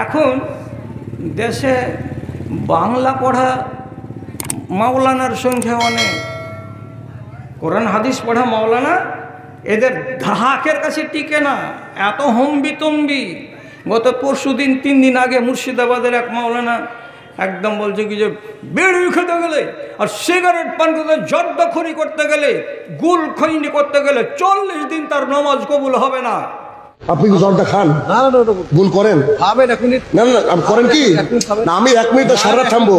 এখন দেশে বাংলা পড়া মাওলানার সংখ্যা অনেক, কোরআন হাদিস পড়া মাওলানা এদের ধাকের কাছে টিকে না, এত হম্বিতম্বি। গত পরশুদিন 3 দিন আগে মুর্শিদাবাদের এক মাওলানা একদম বলছে কি যে বিড়ি খেতে গেলে আর সিগারেট পান করতে, জর্দাখড়ি করতে গেলে, গুল খৈনি করতে গেলে 40 দিন তার নামাজ কবুল হবে না। আপনি কি জর্দা খান? না না, ভুল করেন। না না, করেন কি না? আমি 1 মিনিট সারা রাত থামবো।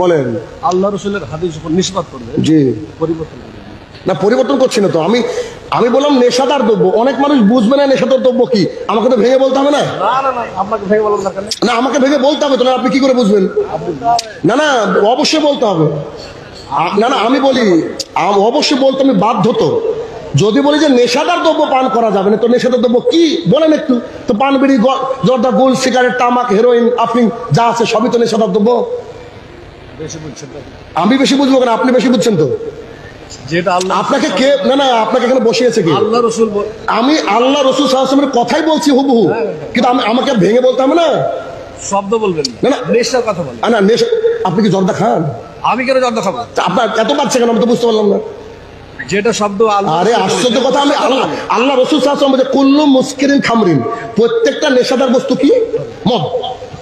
বলেন। আল্লাহ রাসূলের হাদিস যখন নিষ্পাত করবেন, জি, পরিবর্তন না, পরিবর্তন করছি না তো। আমি বললাম নেশাদার দ্রব্য। অনেক মানুষ বুঝবে না নেশাদার দ্রব্য কি, আমাকে তো ভেঙে বলতে হবে না? আপনাকে ভেঙে বলার দরকার নেই। না, আমাকে ভেঙে বলতে হবে তো, না আপনি কি করে বুঝবেন? না না, অবশ্যই বলতে হবে। না না, আমি বলি অবশ্যই বলতে আমি বাধ্য। তো যদি বলি যে নেশাদার দ্রব্য পান করা যাবে না, তো নেশাদার দ্রব্য কি বলেন একটু তো? পান, বিড়ি, জর্দা, গোল, সিগারেট, তামাক, হেরোইন, আপনি যা আছে সবই তো নেশাদার দ্রব্য। আমি বেশি বুঝবো কেন? আপনি বেশি বুঝছেন তো। আপনাকে কে, না না, আপনাকে এখানে বসিয়েছে কি? আল্লাহ রাসূল। আমি আল্লাহ রাসূল সাল্লাল্লাহু আলাইহি ওয়াসাল্লামের কথাই বলছি হুবহু, কিন্তু আমাকে ভেঙে বলতে হবে না। শব্দ বলবেন না না, নেশার কথা বলেন। না নেশা। আপনি কি জর্দা খান? আমি কেন জর্দা খাবো? আপনার এত বাচ্চা কেন? আমি তো বুঝতে পারলাম না। যেটা শব্দ আরে আশ্চর্য কথা। আমি আল্লাহ রাসূল সাল্লাল্লাহু আলাইহি ওয়াসাল্লাম বলে কুল্লু মুসকিরিন খামরিন, প্রত্যেকটা নেশাদার বস্তু কি? মদ,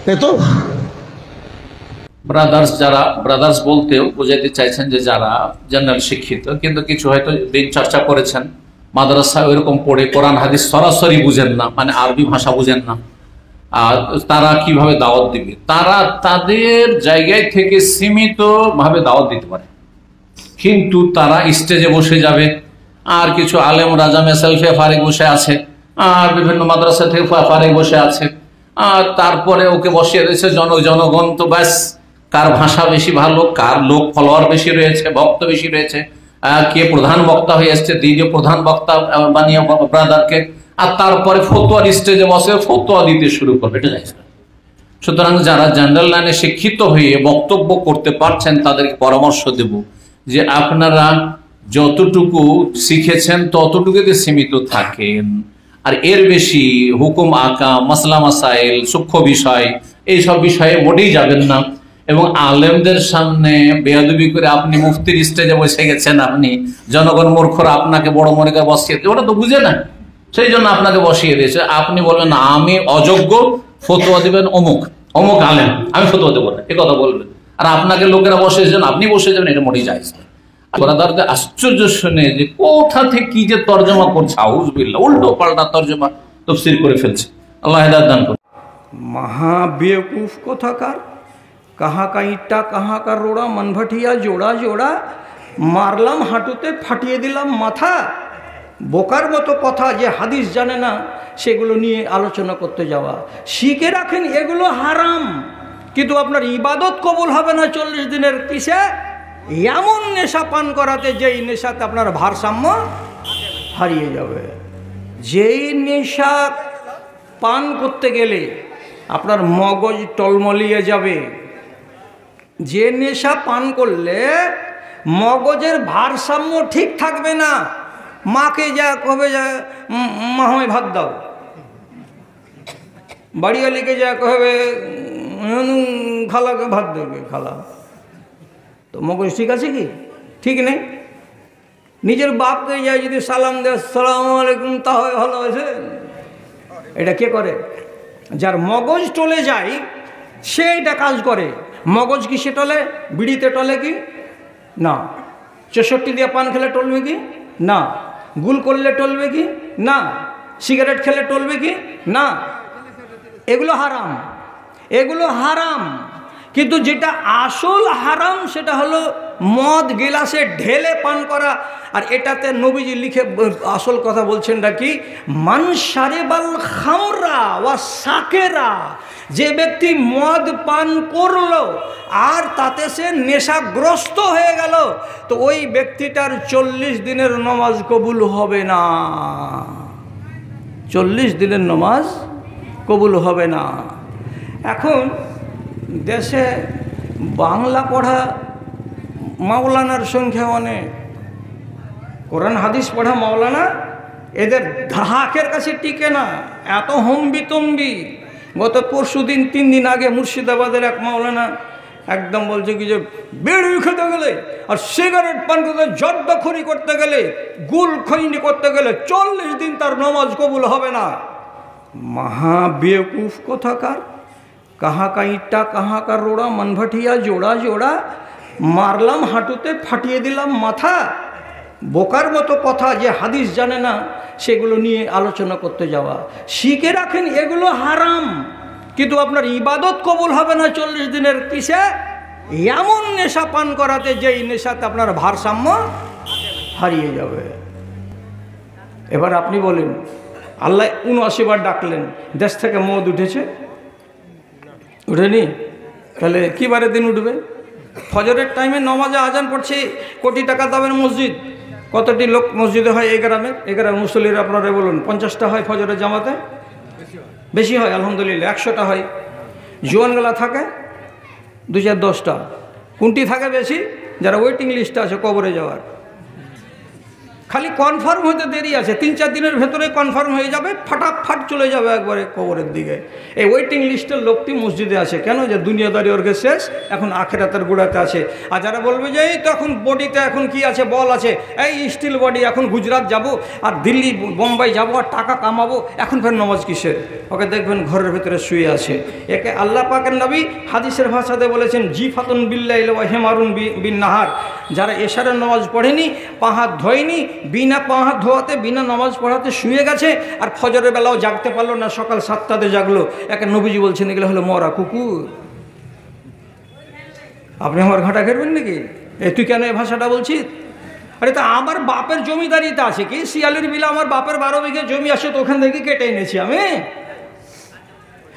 তাই তো? ব্রাদার্স, যারা ব্রাদার্স বলতেও বোঝাইতে চাইছেন যে যারা জেনারেল শিক্ষিত কিন্তু কিছু হয়তো দিন চর্চা করেছেন, মাদ্রাসায় ওইরকম পড়ে কোরআন হাদিস সরাসরি বুঝেন না, মানে আরবি ভাষা বুঝেন না, আর তারা কিভাবে দাওয়াত দিবে? তারা তাদের জায়গায় থেকে সীমিত ভাবে দাওয়াত দিতে পারে, কিন্তু তারা স্টেজে বসে যাবে, আর কিছু আলেম রাজা মেসালফে ফারিক বসে আছে, আর বিভিন্ন মাদ্রাসা থেকে ফারিক বসে আছে, আর তারপরে ওকে বসিয়ে দিয়েছে জনগণ। তো ব্যাস, কার ভাষা বেশি ভালো, কার লোক ফলোয়ার বেশি রয়েছে, ভক্ত বেশি রয়েছে, কে প্রধান বক্তা হয়ে এসছে, দ্বিতীয় প্রধান বক্তা বানিয়ে ব্রাদারকে, আর তারপরে ফতোয়ার স্টেজে বসে ফতোয়া দিতে শুরু করবে। এটা জানেন। সুতরাং যারা জেনারেল লাইনে শিক্ষিত হয়ে বক্তব্য করতে পারছেন তাদেরকে পরামর্শ দেব যে আপনারা যতটুকু শিখেছেন ততটুকুতে সীমিত থাকেন, আর এর বেশি হুকুম আকাম, মাসলা মাসাইল, সূক্ষ্ম বিষয়, এইসব বিষয়ে মোটেই যাবেন না। এবং আলেমদের সামনে বেয়াদবি করে আপনি মুফতির স্টেজে বসে গেছেন, আপনি জনগণ মূর্খরা আপনাকে বড় মনে করে বসিয়ে দিয়েছে, ওটা তো বুঝে না, সেই জন্য আপনাকে বসিয়ে দিয়েছে। আপনি বললেন আমি অযোগ্য, ফতোয়া দিবেন অমুক অমুক আলেম, আমি ফতোয়া দেবো না, এ কথা বলবেন, আর আপনাকে লোকেরা বসেছেন, আপনি বসে যাবেন, এটা মোটেই জায়েজ না। ব্রাদারদের আশ্চর্য শুনে যে কোথা থেকে কি যে তর্জমা করছে, আউযুবিল্লাহ, উল্টো পাল্টা তর্জমা তাফসীর করে ফেলছে। আল্লাহ হেদায়েত দান করুন। মহা বেवकूफ কোথাকার, कहाँ का ईटा कहाँ का रोड़ा, मनभटिया जोड़ा जोड़ा मारलाम हाঁটুতে ফাটিয়ে দিলাম মাথা। বোকার মতো কথা যে হাদিস জানে না সেগুলো নিয়ে আলোচনা করতে যাওয়া। শিখে রাখেন এগুলো হারাম, কিন্তু আপনার ইবাদত কবুল হবে না 40 দিনের কিসে? এমন নেশা পান করাতে যেই নেশাতে আপনার ভারসাম্য হারিয়ে যাবে। যেই নেশা পান করতে গেলে আপনার মগজ টলমলিয়ে যাবে, যে নেশা পান করলে মগজের ভারসাম্য ঠিক থাকবে না। মাকে যা কবে যা মা হয় ভাত দাও, বাড়িওয়ালিকে যা কবে খালাকে ভাত দেবে খালা, তো মগজ ঠিক আছে কি? ঠিক নেই। নিজের বাপকে যা যদি সালাম দেয় আসসালামু আলাইকুম, তাহলে ভালো আছে। এটা কে করে? যার মগজ টলে যায় সে এটা কাজ করে। মগজ কি সে টলে? বিড়িতে টলে কি? না। 64 দিয়ে পান খেলে টলবে কি? না। গুল করলে টলবে কি? না। সিগারেট খেলে টলবে কি? না। এগুলো হারাম, এগুলো হারাম। কিন্তু যেটা আসল হারাম সেটা হলো মদ গিলাসে ঢেলে পান করা। আর এটাতে নবীজি লিখে আসল কথা বলছেন নাকি, মান শারিবাল খামরা ওয়া সাকেরা, যে ব্যক্তি মদ পান করলো আর তাতে সে নেশাগ্রস্ত হয়ে গেল, তো ওই ব্যক্তিটার 40 দিনের নামাজ কবুল হবে না। 40 দিনের নামাজ কবুল হবে না। এখন দেশে বাংলা পড়া মাওলানার সংখ্যা অনেক, কোরআন হাদিস পড়া মাওলানা এদের ধাকের কাছে টিকে না, এত হম্বিতম্বি। গত পরশু দিন 3 দিন আগে মুর্শিদাবাদের এক মাওলানা একদম বলছে কি যে বিড়ি খেতে গেলে আর সিগারেট পান করতে জর্দাখড়ি করতে গেলে গুল খৈনি করতে গেলে 40 দিন তার নামাজ কবুল হবে না। মহা বেवकूफ কোথাকার, কাহা কা ইট্টা কাহা কা রোড়া, মনভটিয়া জোড়া জোড়া, মারলাম হাঁটুতে ফাটিয়ে দিলাম মাথা। বোকার মতো কথা, যে হাদিস জানে না সেগুলো নিয়ে আলোচনা করতে যাওয়া। শিখে রাখেন এগুলো হারাম, কিন্তু আপনার ইবাদত কবুল হবে না 40 দিনের পিছে এমন নেশা পান করাতে, যেই নেশাতে আপনার ভারসাম্য হারিয়ে যাবে। এবার আপনি বলেন, আল্লাহ 79 বার ডাকলেন, দেশ থেকে মদ উঠেছে? উঠেনি? তাহলে কি বারে দিন উঠবে? ফজরের টাইমে নমাজে আজান পড়ছে, কোটি টাকা দামের মসজিদ, কতটি লোক মসজিদে হয়? এই গ্রামের মুসল্লিরা আপনারা বলুন, 50টা হয় ফজরের জামাতে? বেশি হয় আলহামদুলিল্লাহ, 100টা হয়। জোয়ানগুলা থাকে 2-10টা। কোনটি থাকে বেশি? যারা ওয়েটিং লিস্টে আছে কবরে যাওয়ার। খালি কনফার্ম হতে দেরি আছে, 3-4 দিনের ভেতরে কনফার্ম হয়ে যাবে, ফাটাফাট চলে যাবে একবারে কবরের দিকে। এই ওয়েটিং লিস্টের লোকটি মসজিদে আছে কেন? যে দুনিয়াদারি ওরকে শেষ, এখন আখেরাতের গোড়াতে আছে। আর যারা বলবে যে এই তো এখন বডিতে এখন কি আছে, বল আছে, এই স্টিল বডি, এখন গুজরাট যাব আর দিল্লি বোম্বাই যাব আর টাকা কামাবো, এখন ফের নামাজ কিসের? ওকে দেখবেন ঘরের ভেতরে শুয়ে আছে। একে আল্লাহ পাকের নবী হাদিসের ভাষাতে বলেছেন জিফাতুন বিল্লাইল ওয়া হিমারুন বিন নাহার। যারা এশারের নামাজ পড়েনি, পা হাত ধোয়নি, বিনা পা হাত ধোয়াতে বিনা নামাজ পড়াতে শুয়ে গেছে, আর ফজরের বেলাও জাগতে পারলো না, সকাল 7টাতে জাগলো। একে নবীজি বলছেন এগুলো হলো মরা কুকুর। আপনি আমার ঘাটা খেলবেন নাকি? তুই কেন এই ভাষাটা বলছিস? আরে তা আমার বাপের জমিদারিতে আছে কি? শিয়ালের বিলে আমার বাপের 12 বিঘে জমি আসে, তো ওখান থেকে কেটে এনেছি আমি।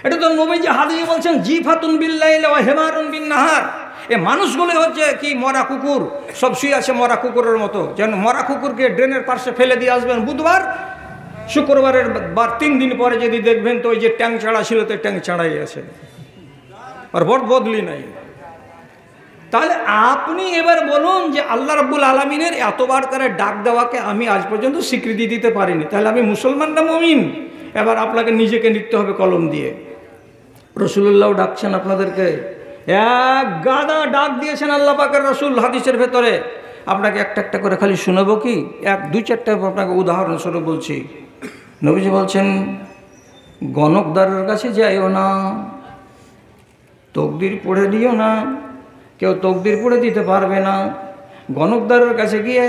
এটা তো নবীজি হাদিসে বলছেন জিফাতুন বিল্লাইল ওয়া হিমারুন বিন নাহার। এ মানুষগুলো হচ্ছে কি মরা কুকুর, সব শুয়ে আছে মরা কুকুরের মতো। যেন মরা কুকুরকে ড্রেনের পাশে ফেলে দিয়ে আসবেন বুধবার, শুক্রবারের বার 3 দিন পরে যদি দেখবেন তো ওই যে ট্যাং চাড়া ছিল তো ট্যাং চাড়াই আছে, আর বদলি নাই। তাহলে আপনি এবার বলুন যে আল্লাহ রাব্বুল আলামিনের এতবার করে ডাক দেওয়াকে আমি আজ পর্যন্ত স্বীকৃতি দিতে পারিনি, তাহলে আমি মুসলমান না মুমিন? এবার আপনাকে নিজেকে নিতে হবে কলম দিয়ে। রাসূলুল্লাহ ডাকছেন আপনাদেরকে, এক গাদা ডাক দিয়েছেন আল্লাহ পাকের রাসূল হাদিসের ভেতরে। আপনাকে একটা একটা করে খালি শোনাবো কি? 2-4টা আপনাকে উদাহরণস্বরূপ বলছি। নবীজি বলছেন গণকদারের কাছে যাইও না, তকদির পড়ে দিও না, কেউ তকদির পড়ে দিতে পারবে না। গণকদারের কাছে গিয়ে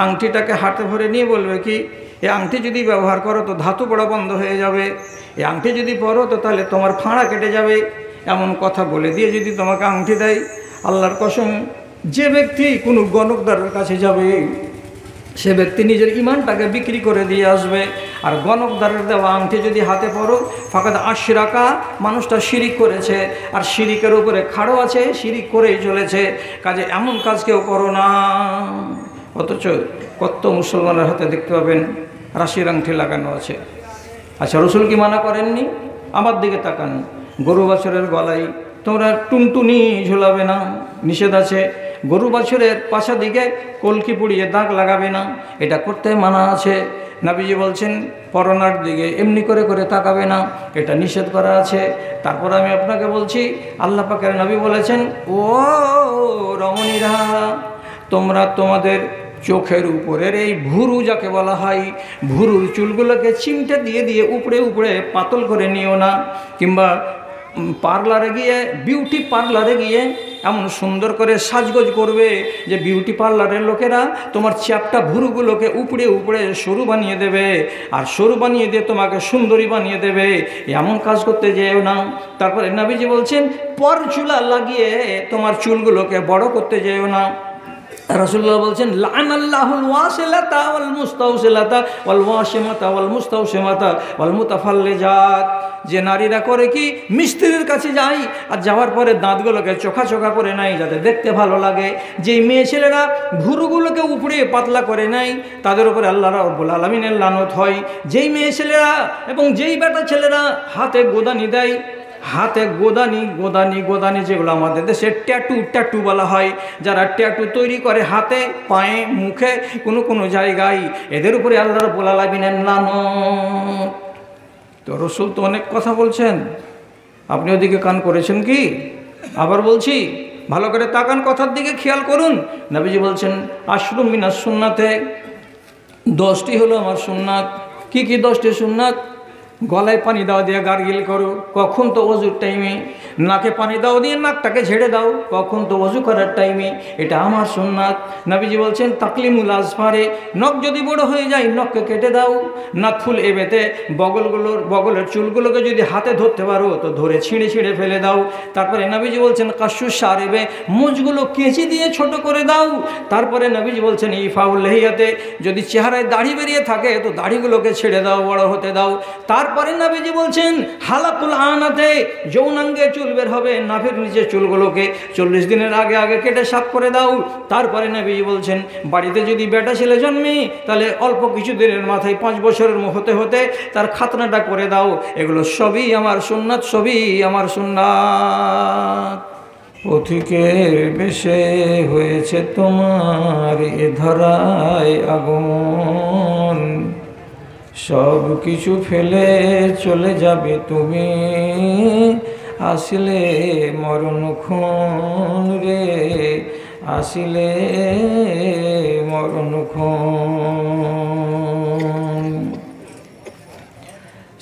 আংটিটাকে হাতে ভরে নিয়ে বলবে কি, এই আংটি যদি ব্যবহার করো তো ধাতু পড়া বন্ধ হয়ে যাবে, এই আংটি যদি পরো তো তাহলে তোমার ফাঁড়া কেটে যাবে, এমন কথা বলে দিয়ে যদি তোমাকে আংটি দেয়, আল্লাহর কসম যে ব্যক্তি কোনো গণকদারের কাছে যাবে সে ব্যক্তি নিজের ইমানটাকে বিক্রি করে দিয়ে আসবে। আর গণকদারের দেওয়া আংটি যদি হাতে পড়ো, ফাকাদ আশরাকা, মানুষটা শিরিক করেছে, আর শিরিকের উপরে খাড়ো আছে, শিরিক করেই চলেছে। কাজে এমন কাজ কেউ করো না। অথচ কত মুসলমানের হাতে দেখতে পাবেন রাশির আংটি লাগানো আছে। আচ্ছা, রসুল কি মানা করেননি? আমার দিকে তাকান, গরু বাছুরের গলায় তোমরা টুনটুনি ঝুলাবে না, নিষেধ আছে। গরু বাছুরের পাশা দিকে কলকি পুড়িয়ে দাগ লাগাবে না, এটা করতে মানা আছে। নবীজি বলছেন পরনার দিকে এমনি করে করে তাকাবে না, এটা নিষেধ করা আছে। তারপর আমি আপনাকে বলছি আল্লাহ পাকের নবী বলেছেন, ও রমণীরা, তোমরা তোমাদের চোখের উপরের এই ভুরু যাকে বলা হয়, ভুরুর চুলগুলোকে চিমটে দিয়ে দিয়ে উপরে উপরে পাতল করে নিও না। কিংবা পার্লারে গিয়ে, বিউটি পার্লারে গিয়ে এমন সুন্দর করে সাজগোজ করবে যে বিউটি পার্লারের লোকেরা তোমার চ্যাপটা ভুরুগুলোকে উপড়ে উপড়ে সরু বানিয়ে দেবে, আর সরু বানিয়ে দিয়ে তোমাকে সুন্দরী বানিয়ে দেবে। এমন কাজ করতে যেও না। তারপরে নবীজি বলছেন পরচুলা লাগিয়ে তোমার চুলগুলোকে বড় করতে যেও না। রাসূলুল্লাহ বলছেন লানাল্লাহুল ওয়াসিলাতা ওয়াল মুস্তাওসিলাতা ওয়াল ওয়াশিমাতা ওয়াল মুস্তাওশিমাতা ওয়াল মুতাফাল্লিজাত। যে নারীরা করে কি, মিস্ত্রির কাছে যায় আর যাওয়ার পরে দাঁতগুলোকে চোখা চোখা করে নেয় যাতে দেখতে ভালো লাগে। যেই মেয়ে ছেলেরা ভুরুগুলোকে উপড়ে পাতলা করে নেয় তাদের উপরে আল্লাহ রাব্বুল আলামিনের লানত হয়। যেই মেয়ে ছেলেরা এবং যেই বেটা ছেলেরা হাতে গোদানি দেয়, হাতে গোদানি গোদানি গোদানি যেগুলো আমাদের দেশে ট্যাটু বলা হয়, যারা ট্যাটু তৈরি করে হাতে, পায়ে, মুখে, কোনো কোনো জায়গায়, এদের উপরে আল্লাহ রাব্বুল আলামিনের লানত। তো রসুল তো অনেক কথা বলছেন, আপনি ওদিকে কান করেছেন কি? আবার বলছি, ভালো করে তাকান, কথার দিকে খেয়াল করুন। নবীজি বলছেন আশরু মিনাস সুন্নাতে, 10টি হলো আমার সুন্নাত। কি কি 10টি সুন্নাত? গলায় পানি দাও দিয়ে গার্গিল করো, কখন? তো ওযুর টাইমে। নাকে পানি দাও দিয়ে নাকটাকে ঝেড়ে দাও, কখন? তো ওযু করার টাইমে। এটা আমার সুন্নাত। নবীজি বলছেন তাকলিমুল আজফারে, নখ যদি বড় হয়ে যায় নখকে কেটে দাও। নাকফুল এবেতে, বগলের চুলগুলোকে যদি হাতে ধরতে পারো তো ধরে ছিঁড়ে ছিঁড়ে ফেলে দাও। তারপরে নবীজি বলছেন কাশু সারেবে, মুজগুলো কেঁচি দিয়ে ছোট করে দাও। তারপরে নবীজি বলছেন ইফাউল লেহিয়াতে, যদি চেহারায় দাড়ি বেরিয়ে থাকে তো দাড়িগুলোকে ছেড়ে দাও, বড় হতে দাও। তারপরে নবীজি বলছেন হালাকুল আনাতে, যৌনাঙ্গে চুল বের হবে, নাভির নিচে চুলগুলোকে 40 দিনের আগে আগে কেটে সাফ করে দাও। তারপরে নবীজি বলছেন বাড়িতে যদি বেটা ছেলে জন্মে তাহলে অল্প কিছু দিনের মাথায় 5 বছরের হতে হতে তার খাতনাটা করে দাও। এগুলো সবই আমার সুন্নাত, সবই আমার সুন্নাত। পথিকের বেশে হয়েছে তোমার এ ধরায় আগমন, সব কিছু ফেলে চলে যাবে তুমি, আসিলে মরণক্ষণ রে, আসিলে মরণক্ষণ।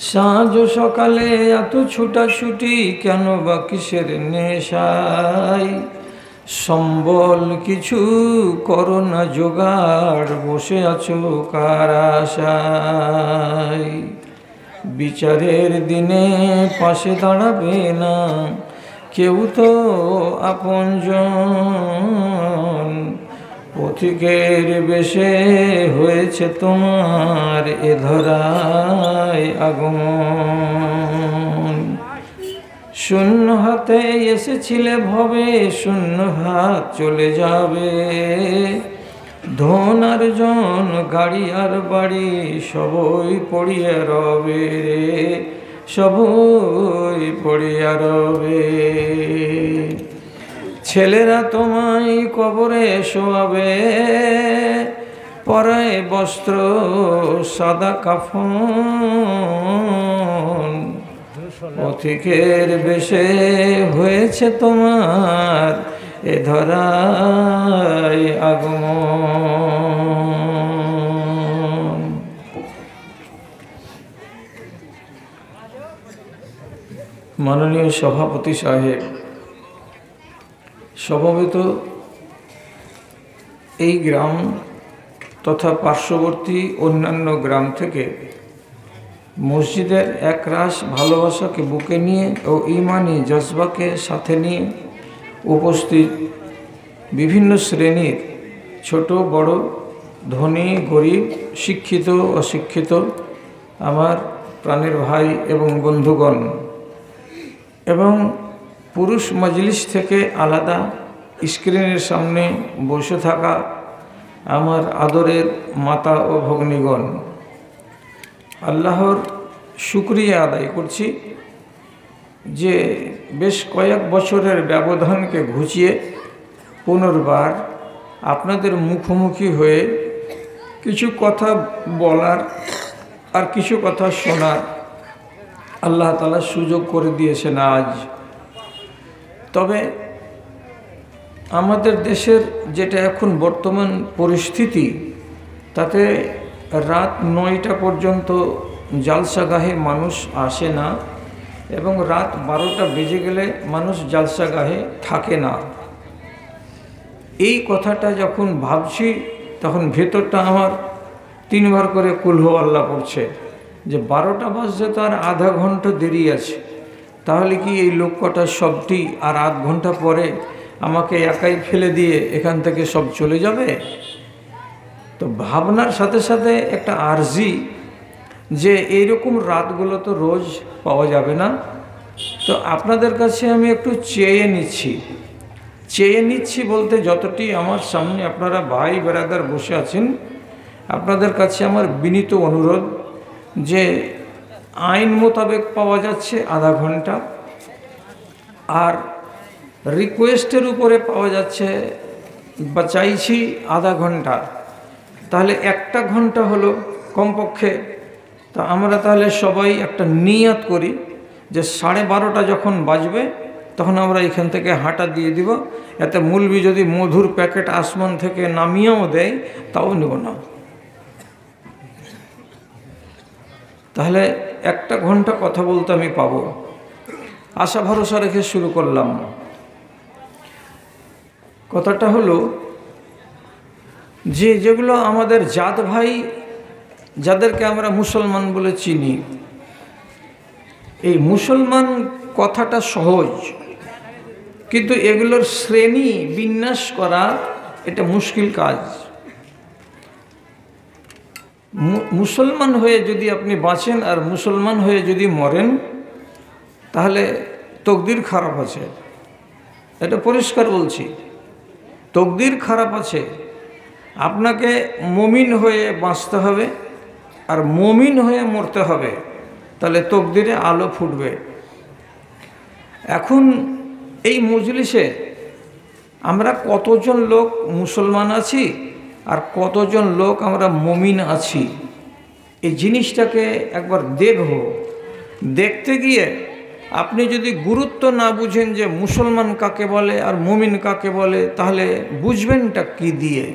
সাঁঝ সকালে এত ছুটাছুটি কেন বা কিসের নেশায়, সম্বল কিছু করো না জোগাড়, বসে আছো কার আশায়। বিচারের দিনে পাশে দাঁড়াবে না কেউ তো আপনজন, পথিকের বেশে হয়েছে তোমার এ ধরায় আগমন। শূন্য হাতে এসেছিলে ভবে, শূন্য হাত চলে যাবে, ধন আর জন গাড়ি আর বাড়ি সবই পড়িয়া রবে রে, সবই পড়িয়া রবে। ছেলেরা তোমায় কবরে শোয়াবে, পরায় বস্ত্র সাদা কাফন, পথিকের বেশে হয়েছে তোমার এ ধরায় আগমন। মাননীয় সভাপতি সাহেব, সমবেত এই গ্রাম তথা পার্শ্ববর্তী অন্যান্য গ্রাম থেকে মসজিদের একরাশ ভালোবাসাকে বুকে নিয়ে ও ঈমানি জজবাকে সাথে নিয়ে উপস্থিত বিভিন্ন শ্রেণীর ছোট বড়, ধনী গরিব, শিক্ষিত অশিক্ষিত আমার প্রাণের ভাই এবং বন্ধুগণ, এবং পুরুষ মজলিস থেকে আলাদা স্ক্রিনের সামনে বসে থাকা আমার আদরের মাতা ও ভগ্নীগণ, আল্লাহর শুকরিয়া আদায় করছি যে বেশ কয়েক বছরের ব্যবধানকে ঘুচিয়ে পুনর্বার আপনাদের মুখোমুখি হয়ে কিছু কথা বলার আর কিছু কথা শোনার আল্লাহ তাআলা সুযোগ করে দিয়েছেন আজ। তবে আমাদের দেশের যেটা এখন বর্তমান পরিস্থিতি, তাতে রাত 9টা পর্যন্ত জালসাগাহে মানুষ আসে না এবং রাত 12টা বেজে গেলে মানুষ জালসাগাহে থাকে না। এই কথাটা যখন ভাবছি তখন ভেতরটা আমার 3 বার করে কুল হু আল্লাহ পড়ছে যে 12টা বাজতে তো আর আধা ঘন্টা দেরি আছে, তাহলে কি এই লোক কটা সবটি আর আধ ঘন্টা পরে আমাকে একাই ফেলে দিয়ে এখান থেকে সব চলে যাবে? তো ভাবনার সাথে সাথে একটা আর্জি যে এইরকম রাতগুলো তো রোজ পাওয়া যাবে না, তো আপনাদের কাছে আমি একটু চেয়ে নিচ্ছি বলতে যতটি আমার সামনে আপনারা ভাই বেরাদার বসে আছেন, আপনাদের কাছে আমার বিনীত অনুরোধ যে আইন মোতাবেক পাওয়া যাচ্ছে আধা ঘন্টা, আর রিকোয়েস্টের উপরে পাওয়া যাচ্ছে বা চাইছি আধা ঘন্টা, তাহলে 1টা ঘন্টা হলো কমপক্ষে। তা আমরা তাহলে সবাই একটা নিয়াত করি যে 12:30 যখন বাজবে তখন আমরা এখান থেকে হাঁটা দিয়ে দিব, এতে মৌলবি যদি মধুর প্যাকেট আসমান থেকে নামিয়েও দেয় তাও নেব না। তাহলে 1 ঘন্টা কথা বলতে আমি পাবো। আশা ভরসা রেখে শুরু করলাম। কথাটা হলো যে যেগুলো আমাদের জাত ভাই, যাদেরকে আমরা মুসলমান বলে চিনি, এই মুসলমান কথাটা সহজ, কিন্তু এগুলোর শ্রেণী বিন্যাস করা এটা মুশকিল কাজ। মুসলমান হয়ে যদি আপনি বাঁচেন আর মুসলমান হয়ে যদি মরেন তাহলে তকদির খারাপ আছে, এটা পরিষ্কার বলছি। তকদির খারাপ আছে। আপনাকে মুমিন হয়ে বাঁচতে হবে আর মুমিন হয়ে মরতে হবে, তাহলে তকদিরে আলো ফুটবে। এখন এই মজলিসে আমরা কতজন লোক মুসলমান আছি আর কতজন লোক আমরা মুমিন আছি, এই জিনিসটাকে একবার দেখব। দেখতে গিয়ে আপনি যদি গুরুত্ব না বুঝেন যে মুসলমান কাকে বলে আর মুমিন কাকে বলে, তাহলে বুঝবেনটা কি দিয়ে?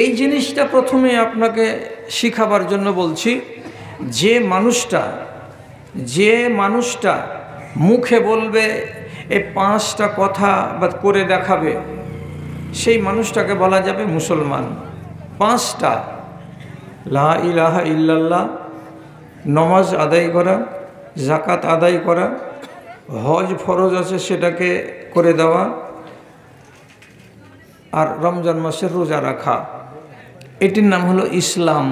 এই জিনিসটা প্রথমে আপনাকে শিখাবার জন্য বলছি। যে মানুষটা মুখে বলবে এই 5টা কথা বা করে দেখাবে, সেই মানুষটাকে বলা যাবে মুসলমান। 5টা, লা ইলাহা ইল্লাল্লাহ, নমাজ আদায় করা, জাকাত আদায় করা, হজ ফরজ আছে সেটাকে করে দেওয়া, আর রমজান মাসের রোজা রাখা, এটির নাম হলো ইসলাম।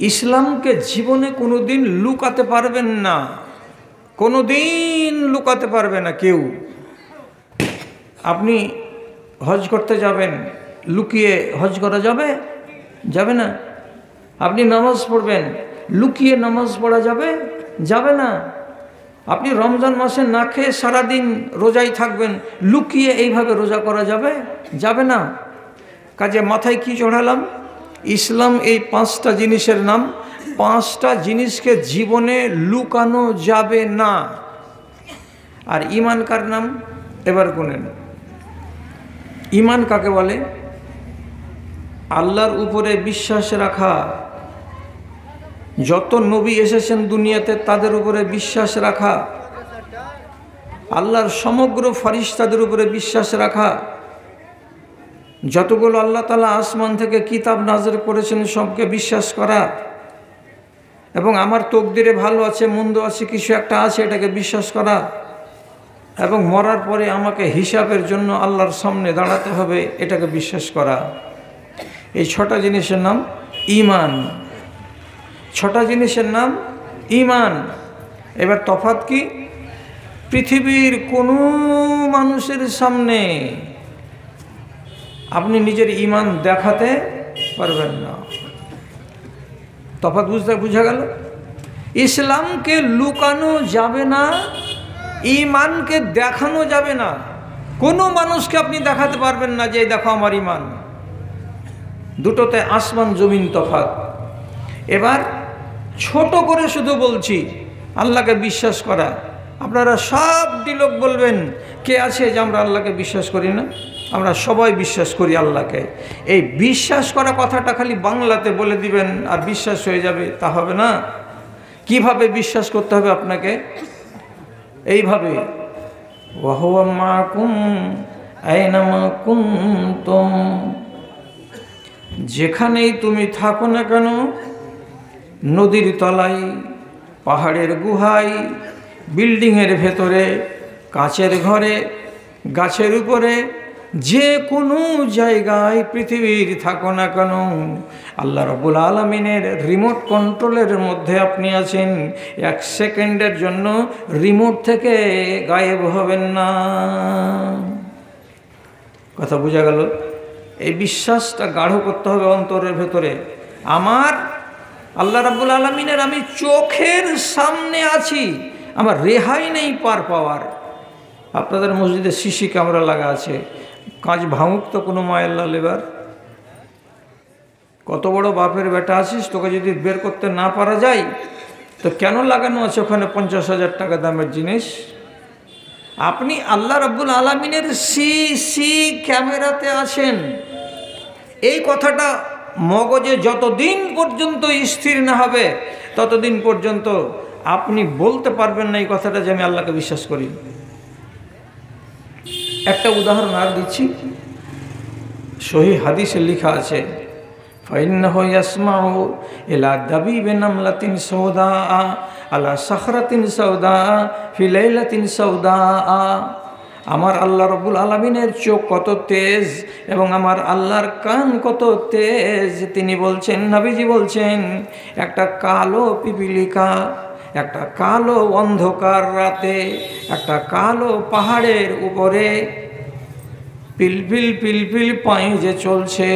ইসলামকে জীবনে কোনোদিন লুকাতে পারবেন না, কোনোদিন লুকাতে পারবে না কেউ। আপনি হজ করতে যাবেন, লুকিয়ে হজ করা যাবে? যাবে না। আপনি নামাজ পড়বেন, লুকিয়ে নামাজ পড়া যাবে? যাবে না। আপনি রমজান মাসে না খেয়ে সারাদিন রোজাই থাকবেন, লুকিয়ে এইভাবে রোজা করা যাবে? যাবে না। কাজে মাথায় কি চড়ালাম? ইসলাম এই 5টা জিনিসের নাম। 5টা জিনিসকে জীবনে লুকানো যাবে না। আর ঈমান কার নাম? এবার গুনেন। ঈমান কাকে বলে? আল্লাহর উপরে বিশ্বাস রাখা। যত নবী এসেছেন দুনিয়াতে তাদের উপরে বিশ্বাস রাখা, আল্লাহর সমগ্র ফেরেশতাদের উপরে বিশ্বাস রাখা, যতগুলো আল্লাহ তাআলা আসমান থেকে কিতাব নাযিল করেছেন সবকে বিশ্বাস করা, এবং আমার তকদিরে ভালো আছে মন্দ আছে কিছু একটা আছে এটাকে বিশ্বাস করা, এবং মরার পরে আমাকে হিসাবের জন্য আল্লাহর সামনে দাঁড়াতে হবে এটাকে বিশ্বাস করা। এই 6টা জিনিসের নাম ঈমান। 6টা জিনিসের নাম ঈমান। এবার তফাৎ কি? পৃথিবীর কোনো মানুষের সামনে আপনি নিজের ঈমান দেখাতে পারবেন না। তফাৎ বুঝা গেল? ইসলামকে লুকানো যাবে না, ঈমানকে দেখানো যাবে না। কোনো মানুষকে আপনি দেখাতে পারবেন না যে দেখো আমার ঈমান। দুটোতে আসমান জমিন তফাৎ। এবার ছোট করে শুধু বলছি আল্লাহকে বিশ্বাস করা। আপনারা সবটি লোক বলবেন কে আছে যে আমরা আল্লাহকে বিশ্বাস করি না? আমরা সবাই বিশ্বাস করি আল্লাহকে। এই বিশ্বাস করা কথাটা খালি বাংলাতে বলে দিবেন আর বিশ্বাস হয়ে যাবে, তা হবে না। কিভাবে বিশ্বাস করতে হবে আপনাকে? এইভাবে, ওয়া হুয়া মাআকুম আইনামা কুনতুম, যেখানেই তুমি থাকো না কেন, নদীর তলায়, পাহাড়ের গুহায়, বিল্ডিংয়ের ভেতরে, কাচের ঘরে, গাছের উপরে, যে কোনো জায়গায় পৃথিবীর থাকো না কেন, আল্লাহ রাব্বুল আলামিনের রিমোট কন্ট্রোলের মধ্যে আপনি আছেন। 1 সেকেন্ডের জন্য রিমোট থেকে গায়েব হবেন না। কথা বোঝা গেল? এই বিশ্বাসটা গাঢ় করতে হবে অন্তরের ভেতরে। আমার আল্লাহ রাব্বুল আলামিনের আমি চোখের সামনে আছি, আমার রেহাই নেই পার পাওয়ার। আপনাদের মসজিদে সিসি ক্যামেরা লাগা আছে, কাজ ভাঙুক তো কোনো মায়ের লাল। এবার কত বড় বাপের বেটা আছিস, তোকে যদি বের করতে না পারা যায় তো কেন লাগানো আছে ওখানে 50,000 টাকা দামের জিনিস? আপনি আল্লাহ রাব্বুল আলামিনের সিসি ক্যামেরাতে আছেন, এই কথাটা মগজে যতদিন পর্যন্ত স্থির না হবে ততদিন পর্যন্ত আপনি বলতে পারবেন না এই কথাটা যে আমি আল্লাহকে বিশ্বাস করি। একটা উদাহরণ আর দিচ্ছি, সহিহ হাদিসে লেখা আছে ফাইন্নাহু ইয়াসমাউ ইলা দাবিবিন নামলাতিন সাউদা আলা সাখরাতিন সাউদা ফি লাইলাতিন সাউদা। আমার আল্লাহ রাব্বুল আলামিনের চোখ কত তেজ এবং আমার আল্লাহর কান কত তেজ। তিনি বলছেন, নবীজি বলছেন, একটা কালো পিপিলিকা একটা কালো অন্ধকার রাতে একটা কালো পাহাড়ের উপরে পিলপিল পিলপিল পায়ে যে চলছে,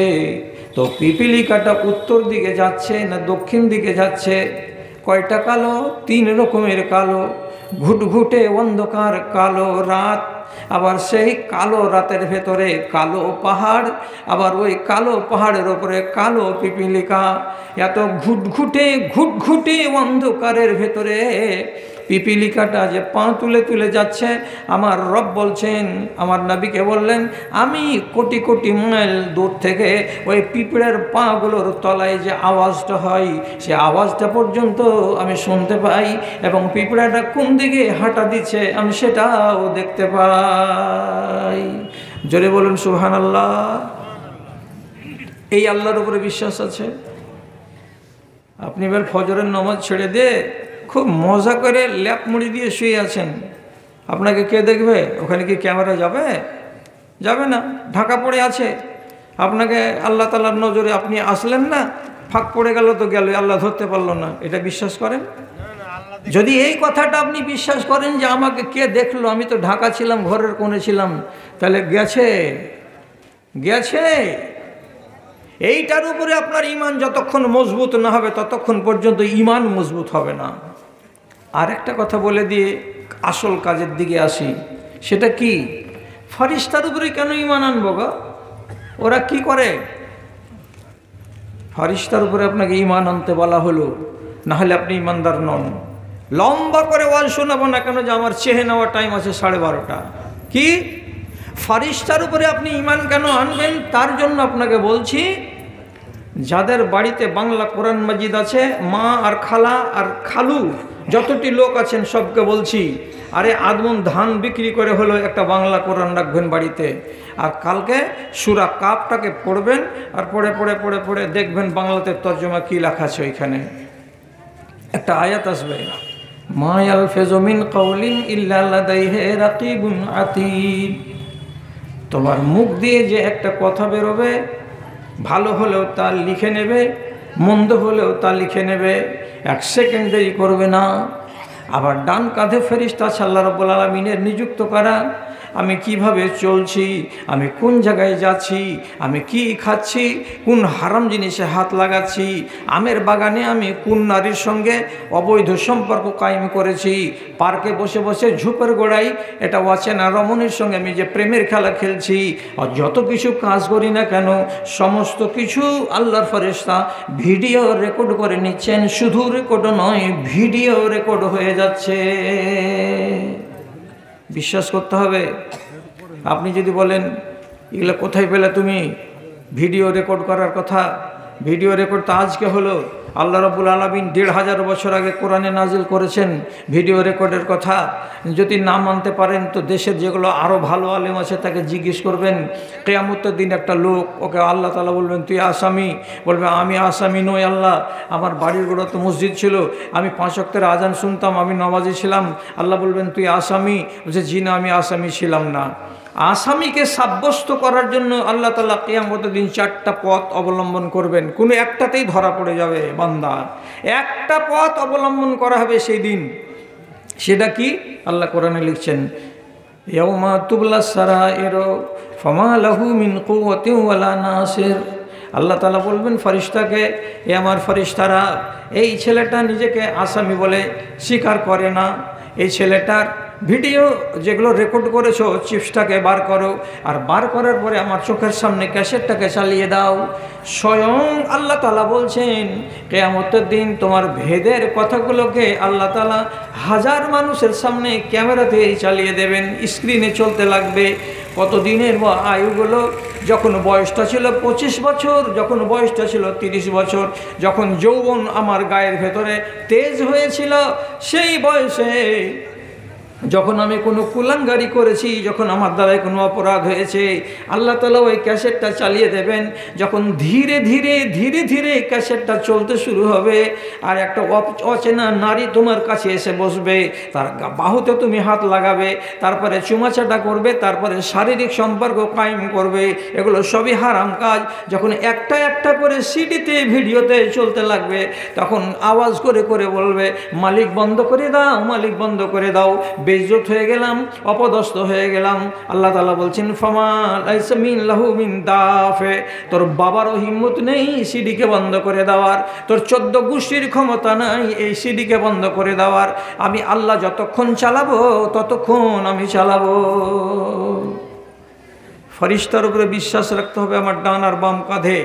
তো পিপিলিকাটা উত্তর দিকে যাচ্ছে না দক্ষিণ দিকে যাচ্ছে? কয়টা কালো? 3 রকমের কালো। ঘুটঘুটে অন্ধকার কালো রাত, আবার সেই কালো রাতের ভেতরে কালো পাহাড়, আবার ওই কালো পাহাড়ের ওপরে কালো পিপিলিকা। এত ঘুটঘুটে ঘুটঘুটে অন্ধকারের ভেতরে পিপিলিকাটা যে পা তুলে তুলে যাচ্ছে, আমার রব বলছেন, আমার নবীকে বললেন, আমি কোটি কোটি মাইল দূর থেকে ওই পিঁপড়ের পাগুলোর তলায় যে আওয়াজটা হয় সে আওয়াজটা পর্যন্ত আমি শুনতে পাই, এবং পিঁপড়াটা কোন দিকে হাঁটা দিচ্ছে আমি সেটাও দেখতে পাই। জোরে বলুন সুবহানাল্লাহ। এই আল্লাহর উপরে বিশ্বাস আছে। আপনি এবার ফজরের নামাজ ছেড়ে দিয়ে খুব মজা করে ল্যাপ মুড়ি দিয়ে শুয়ে আছেন, আপনাকে কে দেখবে? ওখানে কি ক্যামেরা যাবে? যাবে না, ঢাকা পড়ে আছে। আপনাকে আল্লাহ তাআলার নজরে আপনি আসলেন না, ফাঁক পড়ে গেল তো গেল, আল্লাহ ধরতে পারলো না। এটা বিশ্বাস করেন? যদি এই কথাটা আপনি বিশ্বাস করেন যে আমাকে কে দেখলো, আমি তো ঢাকা ছিলাম, ঘরের কোণে ছিলাম, তাহলে গেছে গেছে। এইটার উপরে আপনার ঈমান যতক্ষণ মজবুত না হবে ততক্ষণ পর্যন্ত ঈমান মজবুত হবে না। আর একটা কথা বলে দিয়ে আসল কাজের দিকে আসি, সেটা কি? ফেরেশতার উপরে কেন ঈমান আনবো গো? ওরা কি করে? ফেরেশতার উপরে আপনাকে ঈমান আনতে বলা হলো, না হলে আপনি ঈমানদার নন। লম্বা করে ওয়াজ শোনাবো না কেন, যে আমার চেহে নেওয়ার টাইম আছে 12:30। কি ফেরেশতার উপরে আপনি ঈমান কেন আনবেন? তার জন্য আপনাকে বলছি, যাদের বাড়িতে বাংলা কোরআন মাজিদ আছে, মা আর খালা আর খালু যতটি লোক আছেন সবকে বলছি, আরে আদমন ধান বিক্রি করে হলো একটা বাংলা কোরআন রাখবেন বাড়িতে, আর কালকে সূরা কাফটাকে পড়বেন, আর পড়ে পড়ে পড়ে পড়ে দেখবেন বাংলাতে তর্জমা কী লেখা আছে। ওইখানে একটা আয়াত আসবে, মা ইয়ালফিযু মিন কাওলিন ইল্লা লাদাইহি রাকিবুন আতীদ। তোমার মুখ দিয়ে যে একটা কথা বেরোবে, ভালো হলেও তা লিখে নেবে, মন্দ হলেও তা লিখে নেবে, 1 সেকেন্ড দেরি করবে না। আবার ডান কাঁধে ফেরেশতা আছে আল্লাহ রাব্বুল আলামিনের নিযুক্ত করা। আমি কিভাবে চলছি, আমি কোন জায়গায় যাচ্ছি, আমি কি খাচ্ছি, কোন হারাম জিনিসে হাত লাগাচ্ছি, আমের বাগানে আমি কোন নারীর সঙ্গে অবৈধ সম্পর্ক কায়েম করেছি, পার্কে বসে বসে ঝোপের গোড়ায় এটা অচেনা রমণীর সঙ্গে আমি যে প্রেমের খেলা খেলছি, আর যত কিছু কাজ করি না কেন সমস্ত কিছু আল্লাহর ফেরেশতা ভিডিও রেকর্ড করে নিচ্ছেন। শুধু রেকর্ড নয়, ভিডিও রেকর্ড হয়ে যাচ্ছে। বিশ্বাস করতে হবে। আপনি যদি বলেন এগুলো কোথায় পেলে তুমি, ভিডিও রেকর্ড করার কথা? ভিডিও রেকর্ড তো আজকে হলো। আল্লাহ রাব্বুল আলামিন ১৫০০ বছর আগে কোরআনে নাজিল করেছেন ভিডিও রেকর্ডের কথা। যদি না মানতে পারেন তো দেশের যেগুলো আরও ভালো আলেম আছে তাকে জিজ্ঞেস করবেন। কিয়ামতের দিন একটা লোক, ওকে আল্লাহ তাআলা বলবেন তুই আসামি, বলবে আমি আসামি নই আল্লাহ, আমার বাড়ির গোড়া তো মসজিদ ছিল, আমি 5 ওয়াক্তের আজান শুনতাম, আমি নামাজি ছিলাম। আল্লাহ বলবেন তুই আসামি? বলছে জি না, আমি আসামি ছিলাম না। আসামিকে সাব্যস্ত করার জন্য আল্লাহ তাআলা কিয়ামতের দিন 4টা পথ অবলম্বন করবেন, কোনো একটাতেই ধরা পড়ে যাবে বান্দা। একটা পথ অবলম্বন করা হবে সেই দিন। সেটা কি? আল্লাহ কোরআনে লিখছেন, ইয়াউমা তুবলাস সারাইরু ফামা লাহু মিন কুওয়াতিন ওয়ালা নাসির। আল্লাহ তাআলা বলবেন ফেরেশতাকে, এ আমার ফেরেশতারা, এই ছেলেটা নিজেকে আসামি বলে স্বীকার করে না, এই ছেলেটার ভিডিও যেগুলো রেকর্ড করেছো চিপসটাকে বার করো, আর বার করার পরে আমার চোখের সামনে ক্যাসেটটাকে চালিয়ে দাও। স্বয়ং আল্লাহ তাআলা বলছেন কিয়ামতের দিন তোমার ভেদের কথাগুলোকে আল্লাহ তাআলা হাজার মানুষের সামনে ক্যামেরাতে চালিয়ে দেবেন, স্ক্রিনে চলতে লাগবে। কতদিনের আয়ুগুলো, যখন বয়সটা ছিল 25 বছর, যখন বয়সটা ছিল 30 বছর, যখন যৌবন আমার গায়ের ভেতরে তেজ হয়েছিল, সেই বয়সে যখন আমি কোনো কুলাঙ্গারি করেছি, যখন আমার দ্বারাই কোনো অপরাধ হয়েছে, আল্লাহ তাআলা ওই ক্যাসেটটা চালিয়ে দেবেন। যখন ধীরে ধীরে ধীরে ধীরে ক্যাসেটটা চলতে শুরু হবে, আর একটা অচেনা নারী তোমার কাছে এসে বসবে, তার বাহুতে তুমি হাত লাগাবে, তারপরে চুমাচাটা করবে, তারপরে শারীরিক সম্পর্ক কায়েম করবে, এগুলো সবই হারাম কাজ। যখন একটা একটা করে সিডিতে ভিডিওতে চলতে লাগবে, তখন আওয়াজ করে করে বলবে, মালিক বন্ধ করে দাও, মালিক বন্ধ করে দাও। বেইজ্জত হয়ে গেলাম, অপদস্থ হয়ে গেলাম। আল্লাহ তাআলা বলছেন ফামা লাইসা মিন লাহু মিন দাফে, তোর বাবারও হিম্মত নেই সিডিকে বন্ধ করে দেওয়ার, তোর 14 গোষ্ঠীর ক্ষমতা নাই এই সিডিকে বন্ধ করে দেওয়ার। আমি আল্লাহ যতক্ষণ চালাবো ততক্ষণ আমি চালাবো। ফেরেশতার উপরে বিশ্বাস রাখতে হবে আমার ডান আর বাম কাঁধে।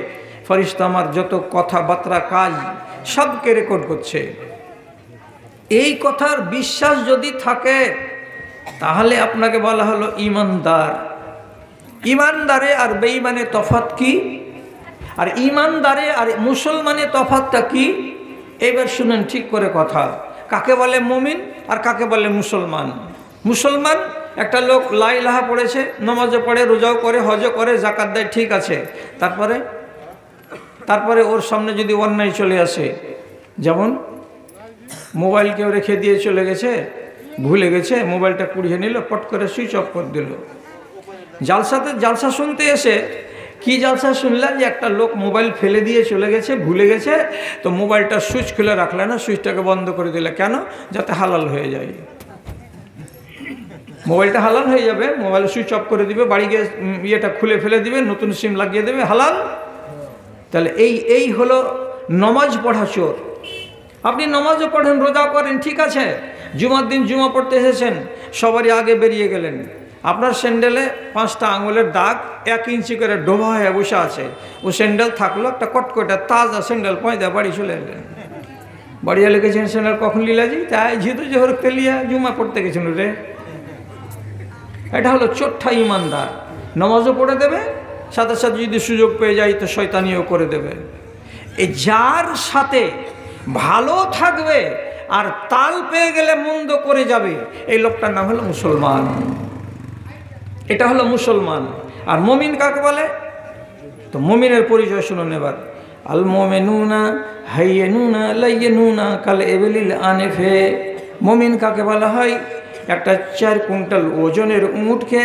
ফেরেশতা আমার যত কথাবার্তা কাজ সবকে রেকর্ড করছে। এই কথার বিশ্বাস যদি থাকে তাহলে আপনাকে বলা হলো ইমানদার। ইমানদারে আর বেঈমানে তফাৎ কি? আর ইমানদারে আর মুসলমানের তফাৎটা কি? এবার শুনেন ঠিক করে কথা। কাকে বলে মুমিন আর কাকে বলে মুসলমান? মুসলমান একটা লোক লা ইলাহা পড়েছে, নামাজও পড়ে, রোজাও করে, হজও করে, যাকাত দেয়, ঠিক আছে। তারপরে ওর সামনে যদি অন্যায় চলে আসে, যেমন মোবাইল কেউ রেখে দিয়ে চলে গেছে, ভুলে গেছে, মোবাইলটা কুড়িয়ে নিল, পট করে সুইচ অফ করে দিল। জালসা শুনতে এসে কি জালসা শুনলেন যে একটা লোক মোবাইল ফেলে দিয়ে চলে গেছে, ভুলে গেছে, তো মোবাইলটা সুইচ খুলে রাখলে না, সুইচটাকে বন্ধ করে দিলে। কেন? যাতে হালাল হয়ে যায়। মোবাইলটা হালাল হয়ে যাবে, মোবাইল সুইচ অফ করে দিবে, বাড়ি গিয়ে ইয়েটা খুলে ফেলে দিবে, নতুন সিম লাগিয়ে দেবে, হালাল। তাহলে এই হলো নমাজ পড়া চোর। আপনি নমাজও পড়েন, রোজা করেন, ঠিক আছে, জুমার দিন জুমা পড়তে এসেছেন, সবারই আগে বেরিয়ে গেলেন, আপনার স্যান্ডেলে 5টা আঙুলের দাগ 1 ইঞ্চি করে ডোবা হয়ে বসে আছে। ও স্যান্ডেল থাকলো একটা কটকটা তাজা স্যান্ডেল, পয়দা বাড়ি চলে এলেন। বাড়ি এলে গেছেন, স্যান্ডেল কখন লিলাজি? তাই ঝিতু জোহর তেলিয়া জুমা পড়তে গেছেন রে। এটা হলো চোট্টা ইমানদার। নমাজও পড়ে দেবে, সাথে সাথে যদি সুযোগ পেয়ে যায় তো শয়তানিও করে দেবে। এই যার সাথে ভালো থাকবে আর তাল পেয়ে গেলে মন্দ করে যাবে, এই লোকটার নাম হলো মুসলমান। এটা হলো মুসলমান। আর মুমিন কাকে বলে? তো মুমিনের পরিচয় শুনুন এবার। আল মুমিনুনা হাইয়ুনা লাইয়ুনা কাল ইবলিল আনিফে। মুমিন কাকে বলা হয়? একটা 4 কুইন্টাল ওজনের উটকে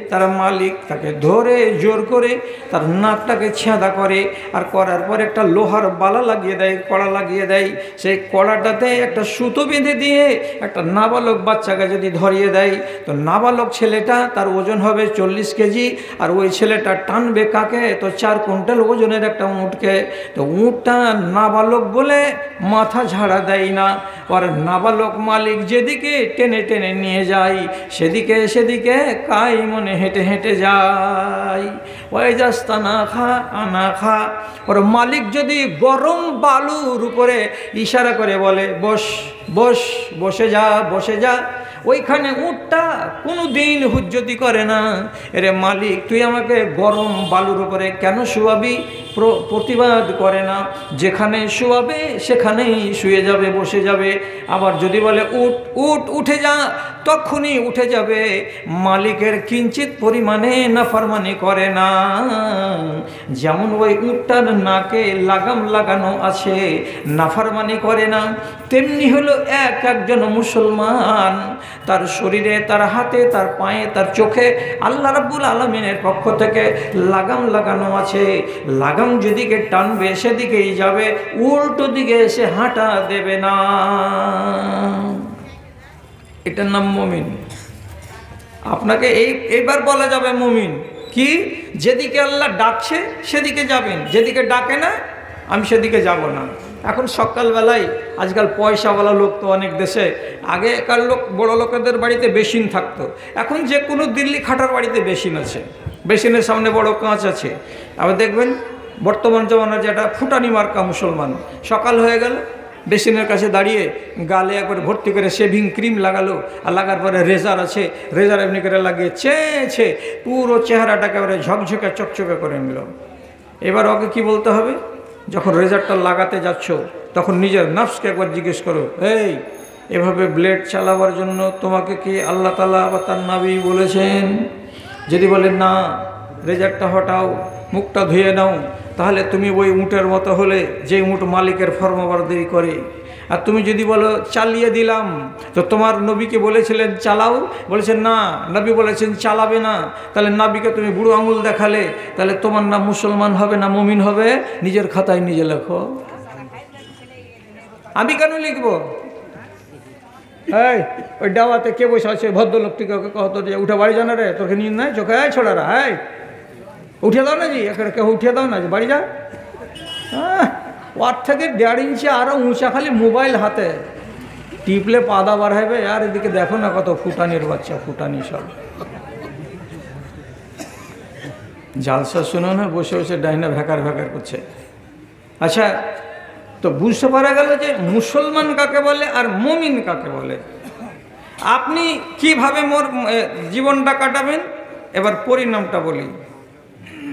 তার মালিক তাকে ধরে জোর করে তার নাকটাকে ছেঁদা করে, আর করার পর একটা লোহার বালা লাগিয়ে দেয়, কড়া লাগিয়ে দেয়। সেই কড়াটাতে একটা সুতো বেঁধে দিয়ে একটা নাবালক বাচ্চাকে যদি ধরিয়ে দেয়, তো নাবালক ছেলেটা তার ওজন হবে 40 কেজি, আর ওই ছেলেটা টানবে কাকে? তো 4 কুইন্টাল ওজনের একটা উটকে। তো উটটা নাবালক বলে মাথা ঝাড়া দেয় না, আর নাবালক মালিক যেদিকে টেনে টেনে নিয়ে যায় সেদিকে সেদিকে কাই মনে হেঁটে হেঁটে যায়। ওই জাস্তানা খা আনা খা। ওর মালিক যদি গরম বালুর উপরে ইশারা করে বলে বস বস, বসে যা বসে যা, ওইখানে উটটা কোনো দিন হুজ্জতি করে না, এরে মালিক তুই আমাকে গরম বালুর উপরে কেন শুয়াবি? প্রতিবাদ করে না। যেখানে শুয়াবে সেখানেই শুয়ে যাবে, বসে যাবে। আবার যদি বলে উঠ উঠ উঠে যা, তখনই উঠে যাবে। মালিকের কিঞ্চিত পরিমাণে নাফরমানি করে না। যেমন ওই উটটার নাকে লাগাম লাগানো আছে, নাফরমানি করে না, তেমনি হলো একজন মুসলমান, তার শরীরে, তার হাতে, তার পায়ে, তার চোখে আল্লাহ রাব্বুল আলামিনের পক্ষ থেকে লাগাম লাগানো আছে। লাগাম যেদিকে টানবে সেদিকেই যাবে, উল্টো দিকে এসে হাঁটা দেবে না। এটার নাম মুমিন। আপনাকে এইবার বলা যাবে মুমিন কি? যেদিকে আল্লাহ ডাকছে সেদিকে যাবেন, যেদিকে ডাকে না আমি সেদিকে যাব না। এখন সকালবেলায় আজকাল পয়সাওয়ালা লোক তো অনেক দেশে, আগেকার লোক বড় লোকেদের বাড়িতে বেসিন থাকতো, এখন যে কোনো দিল্লি খাটার বাড়িতে বেসিন আছে, বেসিনের সামনে বড় কাঁচ আছে। আবার দেখবেন বর্তমান জমানার যেটা ফুটানি মার্কা মুসলমান, সকাল হয়ে গেল বেসিনের কাছে দাঁড়িয়ে গালে একবার ভর্তি করে শেভিং ক্রিম লাগালো, আর লাগার পরে রেজার আছে, রেজার এমনি করে লাগিয়ে চেয়েছে পুরো চেহারাটাকে এবারে ঝকঝকে চকচকে করে নিল। এবার ওকে কি বলতে হবে? যখন রেজারটা লাগাতে যাচ্ছ তখন নিজের নফসকে একবার জিজ্ঞেস করো, এই এভাবে ব্লেড চালাবার জন্য তোমাকে কি আল্লাহ তাআলা বা তার নবী বলেছেন? যদি বলে না, রেজারটা হটাও, মুখটা ধুয়ে নাও, তাহলে তুমি ওই উটের মতো হলে যে উট মালিকের ফরমাবরদারি করে। আর তুমি যদি বলো চালিয়ে দিলাম, তো তোমার নবীকে বলেছিলেন চালাও, বলেছেন না, নবী বলেছেন চালাবে না, তাহলে নবীকে তুমি বুড়ো আঙুল দেখালে, তাহলে তোমার নাম মুসলমান হবে না মুমিন হবে? নিজের খাতায় নিজে লেখো। আমি কেন লিখবো? এই ওই ডাওয়াতে কে বসে আছে ভদ্রলোকটিকে কত যে উঠে বাড়ি জানা রে, তোকে নিয়ে নাই চোখে ছোড়ারা, হ্যাঁ উঠে দাও না জি, এখানে কেউ উঠিয়ে দাও না যে বাড়ি যা। হ্যাঁ, ওর থেকে 1.5 ইঞ্চি আরও উঁচা, খালি মোবাইল হাতে টিপলে পাদা বার হবে। আর এদিকে দেখো না কত ফুটানির বাচ্চা, ফুটানি সব জালসা শুনো না, বসে বসে ডাইনা ভ্যাকার ভ্যাকার করছে। আচ্ছা, তো বুঝতে পারা গেল যে মুসলমান কাকে বলে আর মুমিন কাকে বলে। আপনি কিভাবে মোর জীবনটা কাটাবেন, এবার পরিণামটা বলি।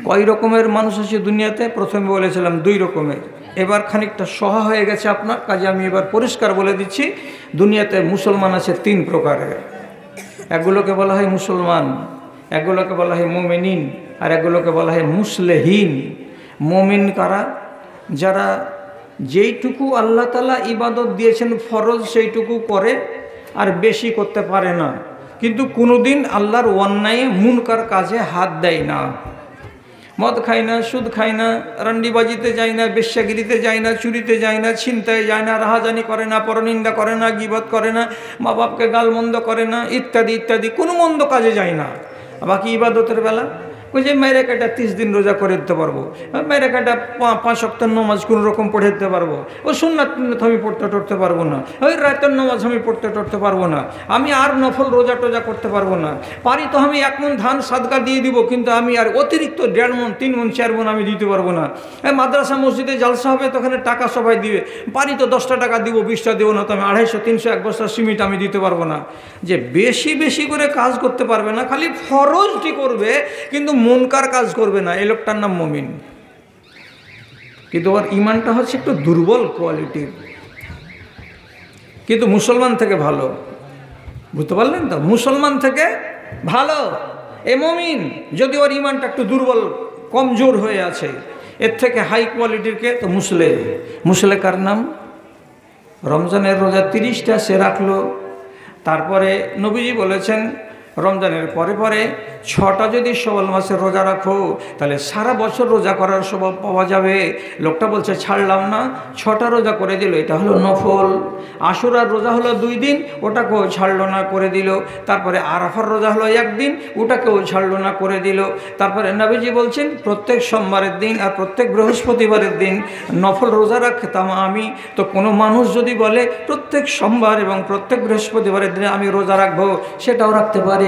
কয় রকমের মানুষ আছে দুনিয়াতে? প্রথমে বলেছিলাম 2 রকমের, এবার খানিকটা সহা হয়ে গেছে আপনার কাজে, আমি এবার পরিষ্কার বলে দিচ্ছি। দুনিয়াতে মুসলমান আছে 3 প্রকারের। এগুলোকে বলা হয় মুসলমান, এগুলোকে বলা হয় মুমিনিন, আর এগুলোকে বলা হয় মুসলেহীন। মুমিন কারা? যারা যেইটুকু আল্লাহ তাআলা ইবাদত দিয়েছেন ফরজ সেইটুকু করে, আর বেশি করতে পারে না, কিন্তু কোনোদিন আল্লাহর অন্যায় মুনকার কাজে হাত দেয় না। মদ খায় না, সুদ খায় না, রান্ডিবাজিতে যায় না, বেশ্যাগিরিতে যায় না, চুরিতে যায় না, ছিনতাই যায় না, রাহাজানি করে না, পরনিন্দা করে না, গীবত করে না, মা বাপকে গালমন্দ করে না, ইত্যাদি ইত্যাদি, কোনো মন্দ কাজে যায় না। বাকি ইবাদতের বেলা ওই যে মেরে কাটা 30 দিন রোজা করে দিতে পারবো, মেরে কাটা 5 সপ্তাহ নমাজ কোনো রকম পড়ে দিতে পারবো, ও সুন্নাত আমি পড়তে টরতে পারবো না, ওই রাতের নমাজ আমি পড়তে টরতে পারবো না, আমি আর নফল রোজা টোজা করতে পারবো না। পারি তো আমি 1 মণ ধান সাদকা দিয়ে দিব, কিন্তু আমি আর অতিরিক্ত 1.5 মণ 3 মণ 4 মণ আমি দিতে পারবো না। মাদ্রাসা মসজিদে জালসা হবে, তো ওখানে টাকা সবাই দিবে, পারি তো 10টা টাকা দিব, 20টা দেবো না, তো আমি 250, 300, 1 বস্তা সিমেন্ট আমি দিতে পারবো না। যে বেশি বেশি করে কাজ করতে পারবে না, খালি ফরজটি করবে কিন্তু মুনকার কাজ করবে না, এই লোকটার নাম মুমিন। কিন্তু ওর ইমানটা হচ্ছে একটু দুর্বল কোয়ালিটির, কিন্তু মুসলমান থেকে ভালো। বুঝতে পারলেন তো? মুসলমান থেকে ভালো এ মুমিন, যদি ওর ইমানটা একটু দুর্বল কমজোর হয়ে আছে। এর থেকে হাই কোয়ালিটির কে? তো মুসলে। মুসলে কার নাম? রমজানের রোজা 30টা সে রাখলো, তারপরে নবীজি বলেছেন রমজানের পরে পরে 6টা যদি শাওয়াল মাসের রোজা রাখো, তাহলে সারা বছর রোজা করার স্বভাব পাওয়া যাবে। লোকটা বলছে ছাড়লাম না, 6টা রোজা করে দিল, এটা হলো নফল। আশুরার রোজা হলো 2 দিন, ওটাকেও ছাড়লো না, করে দিল। তারপরে আরাফার রোজা হলো 1 দিন, ওটাকেও ছাড়লো না, করে দিল। তারপরে নবীজি বলছেন প্রত্যেক সোমবারের দিন আর প্রত্যেক বৃহস্পতিবারের দিন নফল রোজা রাখতাম আমি। তো কোনো মানুষ যদি বলে প্রত্যেক সোমবার এবং প্রত্যেক বৃহস্পতিবারের দিনে আমি রোজা রাখবো, সেটাও রাখতে পারে।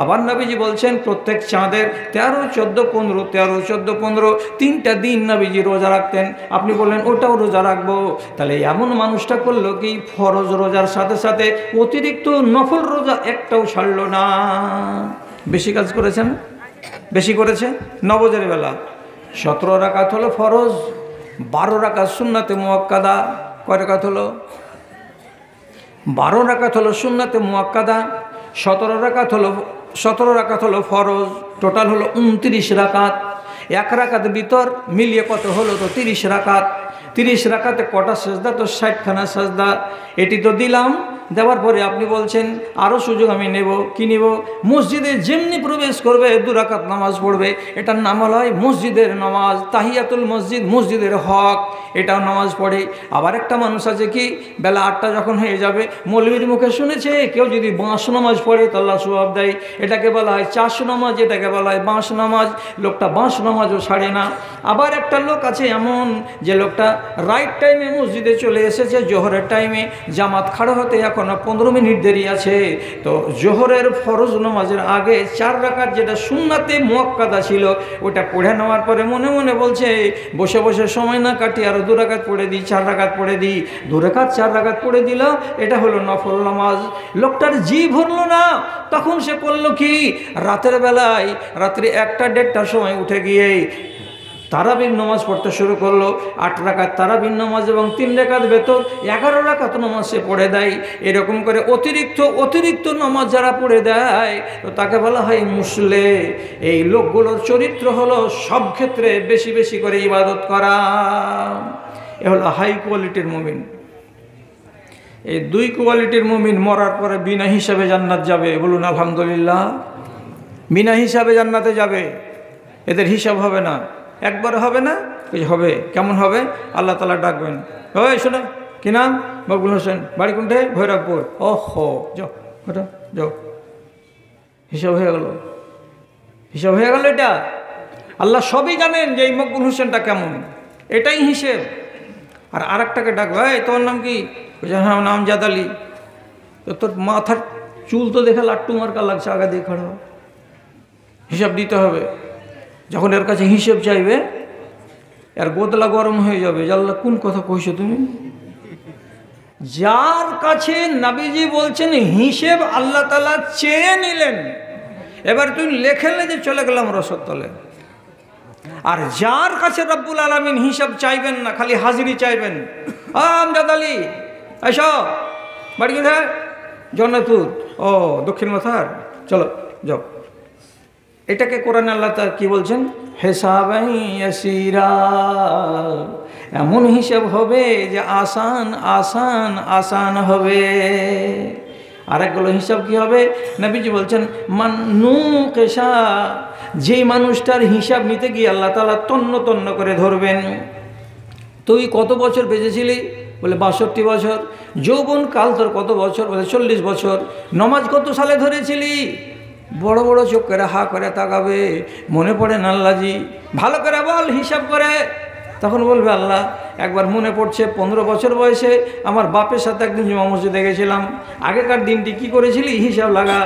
আবার নবীজি বলছেন প্রত্যেক চাঁদের 13, 14, 15, 13, 14, 15 3টা দিন নবীজি রোজা রাখতেন। আপনি বললেন ওটাও রোজা রাখবো, তাহলে এমন মানুষটা করলো কি ফরজ রোজার সাথে সাথে অতিরিক্ত নফল রোজা একটাও ছাড়লো না। বেশি কাজ করেছেন, বেশি করেছে। নবজের বেলা 17 রাকাত হলো ফরজ, 12 রাকাত সুন্নাতে মুআক্কাদা। কয় রাকাত হলো? 12 রাকাত হলো সুন্নাতে মুআক্কাদা, 17 রাকাত হলো ফরজ, টোটাল হলো 29 রাকাত। 1 রাকাত ভিতর মিলিয়ে কত হলো? তো 30 রাকাত। 30 রাকাতে কটা সেজদা? তো 60খানা সেজদা। এটি তো দিলাম দেওয়ার পরে আপনি বলছেন আরও সুযোগ আমি নেব। কি নেব? মসজিদে যেমনি প্রবেশ করবে 2 রাকাত নামাজ পড়বে। এটার নাম হয় মসজিদের নামাজ, তাহিয়াতুল মসজিদ, মসজিদের হক, এটাও নামাজ পড়ে। আবার একটা মানুষ আছে কি, বেলা 8টা যখন হয়ে যাবে, মৌলবীর মুখে শুনেছে কেউ যদি বাঁশ নামাজ পড়ে তো আল্লাহ সওয়াব দেয়, এটাকে বলা হয় চাষ নামাজ, এটাকে বলা হয় বাঁশ নামাজ। লোকটা বাঁশ নামাজও ছাড়ে না। আবার একটা লোক আছে এমন যে লোকটা রাইট টাইমে মসজিদে চলে এসেছে, জোহরের টাইমে, জামাত খাড়া হতে এখনো 15 মিনিট দেরি আছে, তো জোহরের ফরজ নামাজের আগে 4 রাকাত যেটা সুন্নাতে মুআক্কাদা ছিল ওটা পড়ে নেওয়ার পরে মনে মনে বলছে বসে বসে সময় না কাটিয়ে আরও 2 রাকাত পড়ে দিই, 4 রাকাত পড়ে দিই। 2 রাকাত 4 রাকাত পড়ে দিল, এটা হলো নফল নামাজ। লোকটার জি ভরলো না, তখন সে করলো কি, রাতের বেলায় রাত্রি 1টা-1:30টার সময় উঠে গিয়ে তারাবির নামাজ পড়তে শুরু করলো। 8 রাকাত তারাবির নামাজ এবং 3 রাকাত ভেতর 11 রাকাত নামাজ সে পড়ে দেয়। এরকম করে অতিরিক্ত নামাজ যারা পড়ে দেয় তো তাকে বলা হয় মুসলে। এই লোকগুলোর চরিত্র হলো সব ক্ষেত্রে বেশি বেশি করে ইবাদত করা। এ হলো হাই কোয়ালিটির মুমিন। এই 2 কোয়ালিটির মুমিন মরার পরে বিনা হিসাবে জান্নাত যাবে। বলুন আলহামদুলিল্লাহ। বিনা হিসাবে জান্নাতে যাবে, এদের হিসাব হবে না। একবার হবে না, কিছু হবে। কেমন হবে? আল্লাহ তাআলা ডাকবেন, ওই শোনো, কি নাম? মকবুল হোসেন, বাড়ি কোনটে? ভৈরবপুর। ওহো, যাও ওটা যাও। হিসাব হয়ে গেল, হিসাব হয়ে গেল। এটা আল্লাহ সবই জানেন যে এই মকবুল হোসেনটা কেমন, এটাই হিসেব। আর আরেকটাকে ডাকবে, এই তোমার নাম কি? হ্যাঁ নাম জাদ আলী। তো তোর মাথার চুল তো দেখে লাট্টু মার্কা লাগছে, আগা দিয়ে খাড়া। হিসাব দিতে হবে। যখন এর কাছে হিসেব চাইবে এর গোদলা গরম হয়ে যাবে, আল্লাহ কোন কথা কইছো তুমি? যার কাছে নবীজি বলছেন হিসেব আল্লাহ তাআলা চেয়ে নিলেন, এবার তুমি লেখেলে যে চলে গেলাম রসদ তলে। আর যার কাছে রব্বুল আলামিন হিসাব চাইবেন না, খালি হাজিরি চাইবেন, আমজাদ আলী এসো, বাড়ি কোথায়? জন্নাতুর। ও দক্ষিণ মাথার, চলো যাও। এটাকে কোরআনে আল্লাহ তাআলা কি বলছেন? হিসাবান ইয়াসিরা। এমন হিসাব হবে যে আসান আসান আসান হবে। আরেকগুলো হিসাব কি হবে? নবীজি বলছেন মান্নুকেশা, যেই মানুষটার হিসাব নিতে গিয়ে আল্লাহ তাআলা তন্ন তন্ন করে ধরবেন। তুই কত বছর বেঁচেছিলি? বলে 62 বছর। যৌবন কাল তোর কত বছর? বলে 40 বছর। নমাজ কত সালে ধরেছিলি? বড় বড় চোখ করে হা করে তাকাবে, মনে পড়ে না আল্লাহজি? ভালো করে বল, হিসাব করে। তখন বলবে আল্লাহ একবার মনে পড়ছে 15 বছর বয়সে আমার বাপের সাথে একদিন জুমা মসজিদে গেছিলাম, আগেকার দিনটি কি করেছিলি হিসাব লাগা।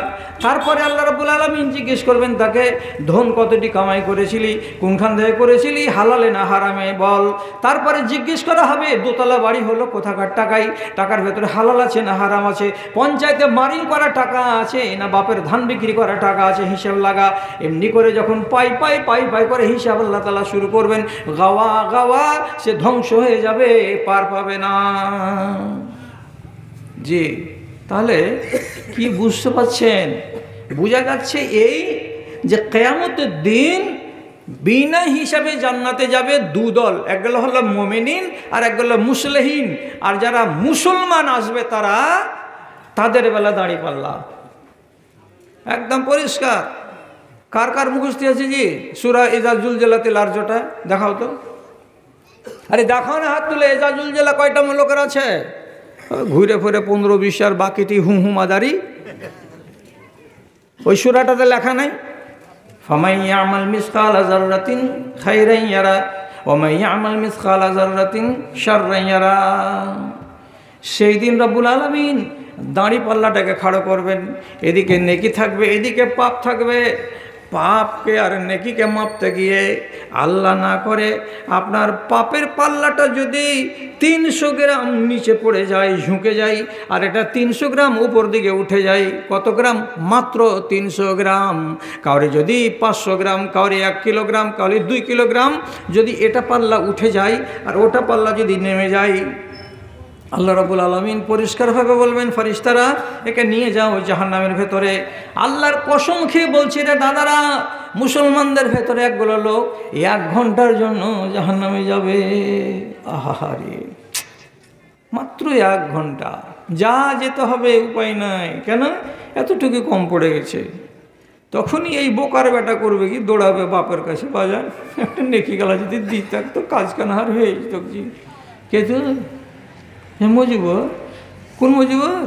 তারপরে আল্লাহ রাব্বুল আলামিন জিজ্ঞেস করবেন তাকে, ধন কতটি কামাই করেছিলি, কোনখান থেকে করেছিলি, হালালে না হারামে বল। তারপরে জিজ্ঞেস করা হবে দোতলা বাড়ি হলো কোথাকার টাকায়, টাকার ভেতরে হালাল আছে না হারাম আছে, পঞ্চায়েতে মারিং করা টাকা আছে না বাপের ধান বিক্রি করা টাকা আছে, হিসাব লাগা। এমনি করে যখন পাই পাই পাই পাই করে হিসাব আল্লাহ তাআলা শুরু করবেন, গাওয়া গাওয়া সে ধ্বংস হয়ে যাবে, পার পাবে না। জি, তাহলে কি বুঝতে পারছেন? বোঝা যাচ্ছে এই যে কিয়ামতের দিন বিনা হিসাবে জান্নাতে যাবে 2 দল, একগুলো হলো মুমিনিন আর একগুলো মুসলিহিন। আর যারা মুসলমান আসবে তারা, তাদের বেলা দাঁড়ি পাল্লা একদম পরিষ্কার। কার কার মুখস্থ আছে জি সূরা ইজা জুলজিলাতিল আরজটা দেখাও তো। আরে দেখাও না, হাত তুলে। ইজা জুলজিলা কয়টা লোকের আছে? ঘুরে ফিরে 15-20 আর বাকিটি হুমাদারি। ওই সূরাটাতে লেখা নাই ফামান ইয়ামাল মিসকালা যাররাতিন খাইরান ইয়ারা ওয়া মান ইয়ামাল মিসকালা যাররাতিন শাররান ইয়ারা। সেই দিন রব্বুল আলামিন দাঁড়ি পাল্লাটাকে খাড়ো করবেন, এদিকে নেকি থাকবে, এদিকে পাপ থাকবে। পাপকে আর নেকিকে মাপতে গিয়ে আল্লাহ না করে আপনার পাপের পাল্লাটা যদি 300 গ্রাম নিচে পড়ে যায়, ঝুঁকে যায়, আর এটা 300 গ্রাম উপর দিকে উঠে যায়, কত গ্রাম? মাত্র 300 গ্রাম। কাউরে যদি 500 গ্রাম, কাউরে 1 কিলোগ্রাম, কাউরে 2 কিলোগ্রাম, যদি এটা পাল্লা উঠে যায় আর ওটা পাল্লা যদি নেমে যায়, আল্লাহ রাব্বুল আলামিন পরিষ্কারভাবে বলবেন ফেরেশতারা একে নিয়ে যাও জাহান্নামের ভেতরে। আল্লাহর কসম খেয়ে বলছি রে দাদারা, মুসলমানদের ভেতরে একগুলো লোক 1 ঘন্টার জন্য জাহান্নামে যাবে। আহারে, মাত্র 1 ঘন্টা। যা যেতে হবে, উপায় নাই, কেন এতটুকু কম পড়ে গেছে। তখনই এই বোকার বেটা করবে কি, দৌড়াবে বাপের কাছে, বাজার একটা নেকি গেলা যদি দিত তো কাজ কানহার হয়ে যেত। কে তো মুজিবর? কোন মুজিবর?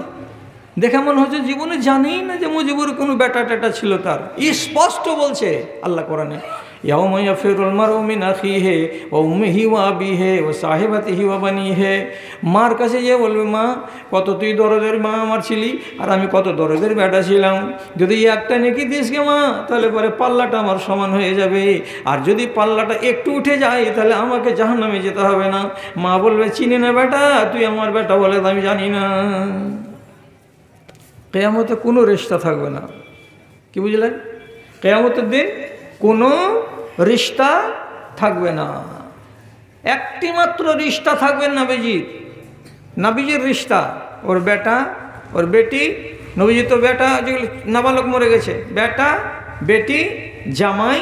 দেখে মনে হচ্ছে জীবনে জানেই না যে মুজিবুর কোনো বেটা টেটা ছিল তার। স্পষ্ট বলছে আল্লাহ কোরআনে, ইয়াউমা ইয়াফিরুল মারউ মিন আখিহি ওয়া উম্মিহি ওয়া আবিহি ওয়া সাহিবাতিহি ওয়া বানিহি। মার কাছে যে বলবে, মা কত তুই দরদের মা আমার ছিলি, আর আমি কত দরদের বেটা ছিলাম। যদি একটা নেকি দিস গে মা, তাহলে পরে পাল্লাটা আমার সমান হয়ে যাবে, আর যদি পাল্লাটা একটু উঠে যায় তাহলে আমাকে জাহান্নামে যেতে হবে না। মা বলবে, চিনি না বেটা, তুই আমার বেটা বলে তো আমি জানি না। কেয়ামতে কোনো রিশতা থাকবে না। কি বুঝলেন? কেয়ামতের দিন কোনো রিশতা থাকবে না। একটি মাত্র রিশতা থাকবে নাবিজির রিশতা, ওর বেটা, ওর বেটি। নবীজি তো বেটা যেগুলো নাবালক মরে গেছে, বেটা, বেটি, জামাই,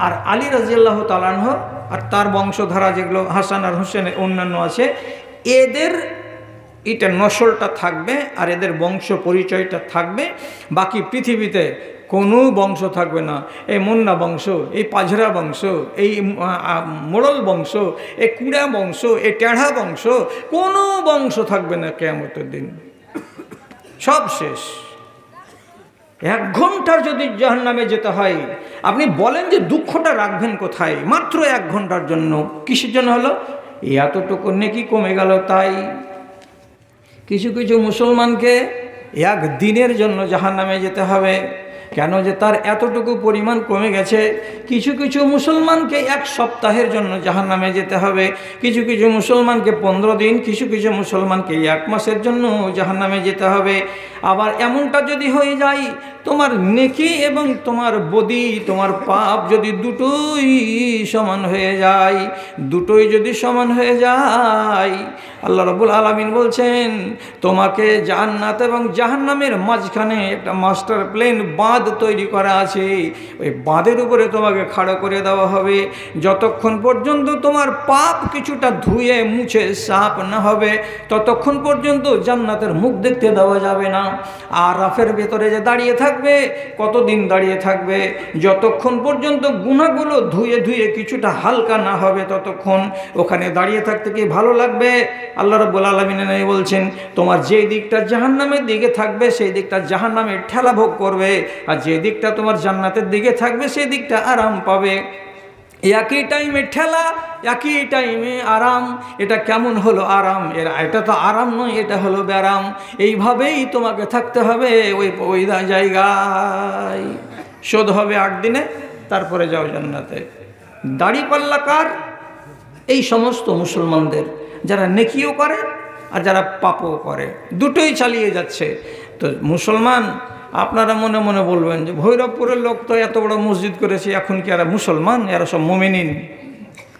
আর আলী রাদিয়াল্লাহু তাআলা আনহু আর তার বংশধারা যেগুলো হাসান আর হোসেন অন্যান্য আছে, এদের এটা নসলটা থাকবে আর এদের বংশ পরিচয়টা থাকবে। বাকি পৃথিবীতে কোনো বংশ থাকবে না। এই মুন্না বংশ, এই পাঝরা বংশ, এই মোড়ল বংশ, এই কুড়া বংশ, এই টেढ़া বংশ, কোনো বংশ থাকবে না কিয়ামতের দিন। সব শেষ। 1 ঘন্টার যদি জাহান্নামে যেতে হয়, আপনি বলেন যে দুঃখটা রাখবেন কোথায়? মাত্র 1 ঘন্টার জন্য। কিসের জন্য হলো? এতটুকু নেকি কমে গেল তাই। কিছু কিছু মুসলমানকে 1 দিনের জন্য জাহান্নামে যেতে হবে, কেন যে তার এতটুকু পরিমাণ কমে গেছে। কিছু কিছু মুসলমানকে 1 সপ্তাহের জন্য জাহান্নামে যেতে হবে, কিছু কিছু মুসলমানকে 15 দিন, কিছু কিছু মুসলমানকে 1 মাসের জন্য জাহান্নামে যেতে হবে। আবার এমনটা যদি হয়ে যায়, তোমার নেকি এবং তোমার বদি, তোমার পাপ যদি দুটোই সমান হয়ে যায়, দুটোই যদি সমান হয়ে যায়, আল্লাহ রাব্বুল আলামিন বলছেন তোমাকে জান্নাত এবং জাহান্নামের মাঝখানে একটা মাস্টার প্ল্যান বাঁধ তৈরি করা আছে। ওই বাঁধের উপরে তোমাকে খাড়া করে দেওয়া হবে। যতক্ষণ পর্যন্ত তোমার পাপ কিছুটা ধুয়ে মুছে সাফ না হবে, ততক্ষণ পর্যন্ত জান্নাতের মুখ দেখতে দেওয়া যাবে না। আর আরাফের ভেতরে যে দাঁড়িয়ে থাকবে, কতদিন দাঁড়িয়ে থাকবে? যতক্ষণ পর্যন্ত গুনাহগুলো ধুয়ে ধুয়ে কিছুটা হালকা না হবে, ততক্ষণ ওখানে দাঁড়িয়ে থাকতে কি ভালো লাগবে? আল্লাহ রাব্বুল আলামিন বলছেন তোমার যে দিকটা জাহান্নামের দিকে থাকবে সেই দিকটা জাহান্নামের ঠেলা ভোগ করবে, আর যে দিকটা তোমার জান্নাতের দিকে থাকবে সেই দিকটা আরাম পাবে। একই টাইমে ঠেলা, একই টাইমে আরাম। এটা কেমন হলো আরাম? এটা তো আরাম নয়, এটা হলো ব্যারাম। এইভাবেই তোমাকে থাকতে হবে ওই জায়গায়। শোধ হবে 8 দিনে, তারপরে যাও জান্নাতে। দাড়ি পাল্লা কার? এই সমস্ত মুসলমানদের, যারা নেকিও করে আর যারা পাপও করে, দুটোই চালিয়ে যাচ্ছে। তো মুসলমান, আপনারা মনে মনে বলবেন যে ভৈরবপুরের লোক তো এত বড় মসজিদ করেছে, এখন কি এরা মুসলমান? এরা সব মুমিনিন।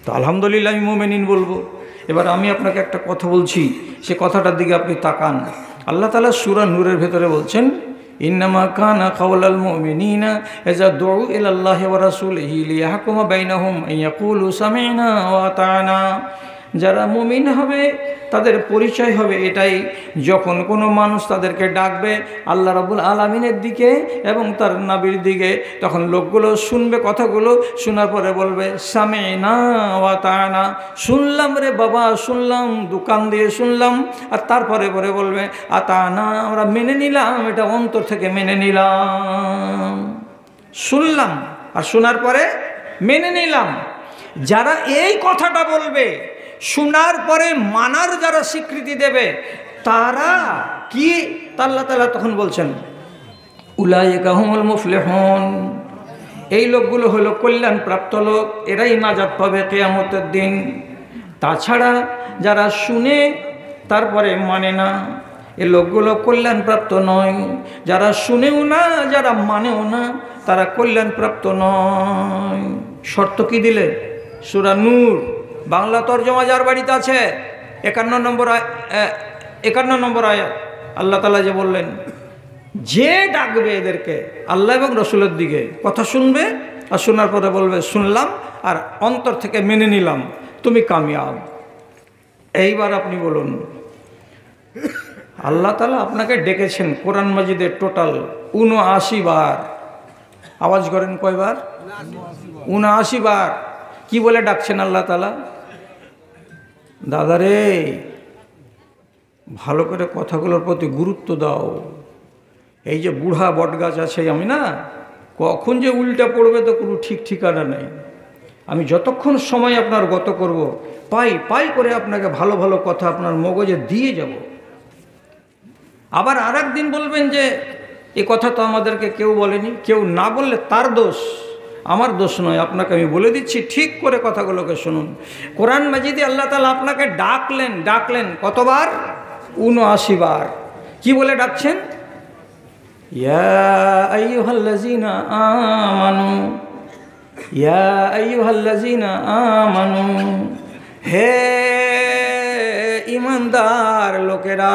তো আলহামদুলিল্লাহ আমি মুমিনিন বলবো। এবার আমি আপনাকে একটা কথা বলছি, সে কথাটার দিকে আপনি তাকান। আল্লাহ তাআলা সূরা নূরের ভেতরে বলছেন, ইন্নামা কানা কাওলাল মুমিনিনা ইযা দুউ ইলাল্লাহি ওয়া রাসূলিহি লিয়াহকুমা বাইনাহুম আন ইয়াকুলু সামি'না ওয়া আতা'না। যারা মুমিন হবে তাদের পরিচয় হবে এটাই, যখন কোনো মানুষ তাদেরকে ডাকবে আল্লাহ রাব্বুল আলামিনের দিকে এবং তার নবীর দিকে, তখন লোকগুলো শুনবে কথাগুলো, শোনার পরে বলবে সামি'না ওয়া আতা'না, শুনলাম রে বাবা, শুনলাম, দোকান দিয়ে শুনলাম। আর তারপরে পরে বলবে আতা'না, আমরা মেনে নিলাম, এটা অন্তর থেকে মেনে নিলাম। শুনলাম আর শোনার পরে মেনে নিলাম। যারা এই কথাটা বলবে, শোনার পরে মানার যারা স্বীকৃতি দেবে, তারা কি? আল্লাহ তাআলা তখন বলছেন উলাইকা হুমুল মুফলিহুন, এই লোকগুলো হলো কল্যাণপ্রাপ্ত লোক, এরাই নাজাত পাবে কিয়ামতের দিন। তাছাড়া যারা শুনে তারপরে মানে না, এই লোকগুলো কল্যাণপ্রাপ্ত নয়। যারা শুনেও না, যারা মানেও না, তারা কল্যাণপ্রাপ্ত নয়। শর্ত কি দিলে? সূরা নূর বাংলা তরজমা যার বাড়িতে আছে 51 নম্বর আয়াত। আল্লাহ তাআলা যে বললেন, যে ডাকবে এদেরকে আল্লাহ এবং রসুলের দিকে, কথা শুনবে আর শোনার পরে বলবে শুনলাম আর অন্তর থেকে মেনে নিলাম, তুমি কামিয়াব। এইবার আপনি বলুন আল্লাহ তাআলা আপনাকে ডেকেছেন কোরআন মাজিদে টোটাল ৭৯ বার। আওয়াজ করেন কয়বার? ৭৯ বার। কি বলে ডাকছেন আল্লাহ তাআলা? দাদারে ভালো করে কথাগুলোর প্রতি গুরুত্ব দাও। এই যে বুড়া বটগাছ আছে, আমি না কখন যে উল্টা পড়বে তো কোনো ঠিক ঠিকানা নেই। আমি যতক্ষণ সময় আপনার গত করব, পাই পাই করে আপনাকে ভালো ভালো কথা আপনার মগজে দিয়ে যাব। আবার আর একদিন বলবেন যে এ কথা তো আমাদেরকে কেউ বলেনি। কেউ না বললে তার দোষ, আমার দোষ নয়। আপনাকে আমি বলে দিচ্ছি, ঠিক করে কথাগুলোকে শুনুন। কোরআন মাজিদে আল্লাহ তাআলা আপনাকে ডাকলেন কতবার? ৭৯ বার। কি বলে ডাকছেন? ইয়া আইয়ুহাল্লাযীনা আমানু, ইয়া আইয়ুহাল্লাযীনা আমানু, হে ঈমানদার লোকেরা।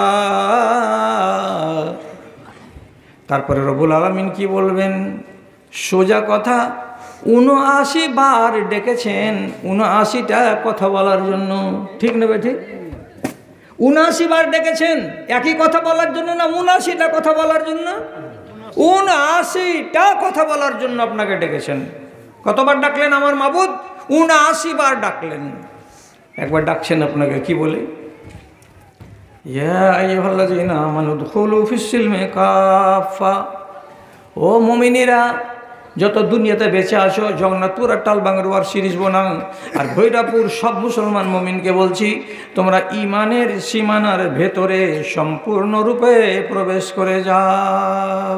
তারপরে রব্বুল আলামিন কি বলবেন? সোজা কথা, ৭৯ বার ডেকেছেন ৭৯টা কথা বলার জন্য। ঠিক নেবে? ঠিক ৭৯ বার ডেকেছেন একই কথা বলার জন্য না ৭৯টা কথা বলার জন্য? ৭৯টা কথা বলার জন্য আপনাকে ডেকেছেন। কতবার ডাকলেন আমার মাবুদ? ৭৯ বার ডাকলেন। একবার ডাকছেন আপনাকে কি বলে? ইয়া আইয়ুহাল্লাযীনা আমানু উদখুলু ফিস-সিলমি কাফা। ও মুমিনেরা, যত দুনিয়াতে বেঁচে আছো, জগন্নাথপুর আর টালবাংরুয়ার সিরিজ বনাম আর ভৈরাপুর সব মুসলমান মুমিনকে বলছি, তোমরা ইমানের সীমানার ভেতরে সম্পূর্ণরূপে প্রবেশ করে যাও।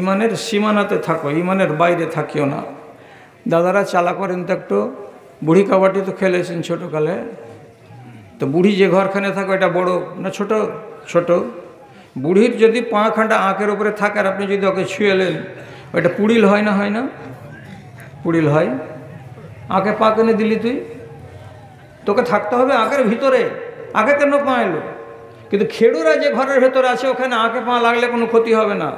ইমানের সীমানাতে থাকো, ইমানের বাইরে থাকিও না। দাদারা চালা করেন তো একটু। বুড়ি কাবাডি তো খেলেছেন ছোটোকালে। তো বুড়ি যে ঘরখানে থাকো, এটা বড় না ছোট? ছোট। বুড়ির যদি পাখানটা আঁকের উপরে থাকে আর আপনি যদি ওকে ছুঁয়েলেন, ওইটা পুড়িল হয় না? হয় না? পুড়িল হয়। আঁকে পা কেনে দিলি তুই? তোকে থাকতে হবে আঁকের ভিতরে। আঁকে কেন পা এলো? কিন্তু খেড়ুরা যে ঘরের ভেতরে আছে, ওখানে আঁকে পা লাগলে কোনো ক্ষতি হবে না।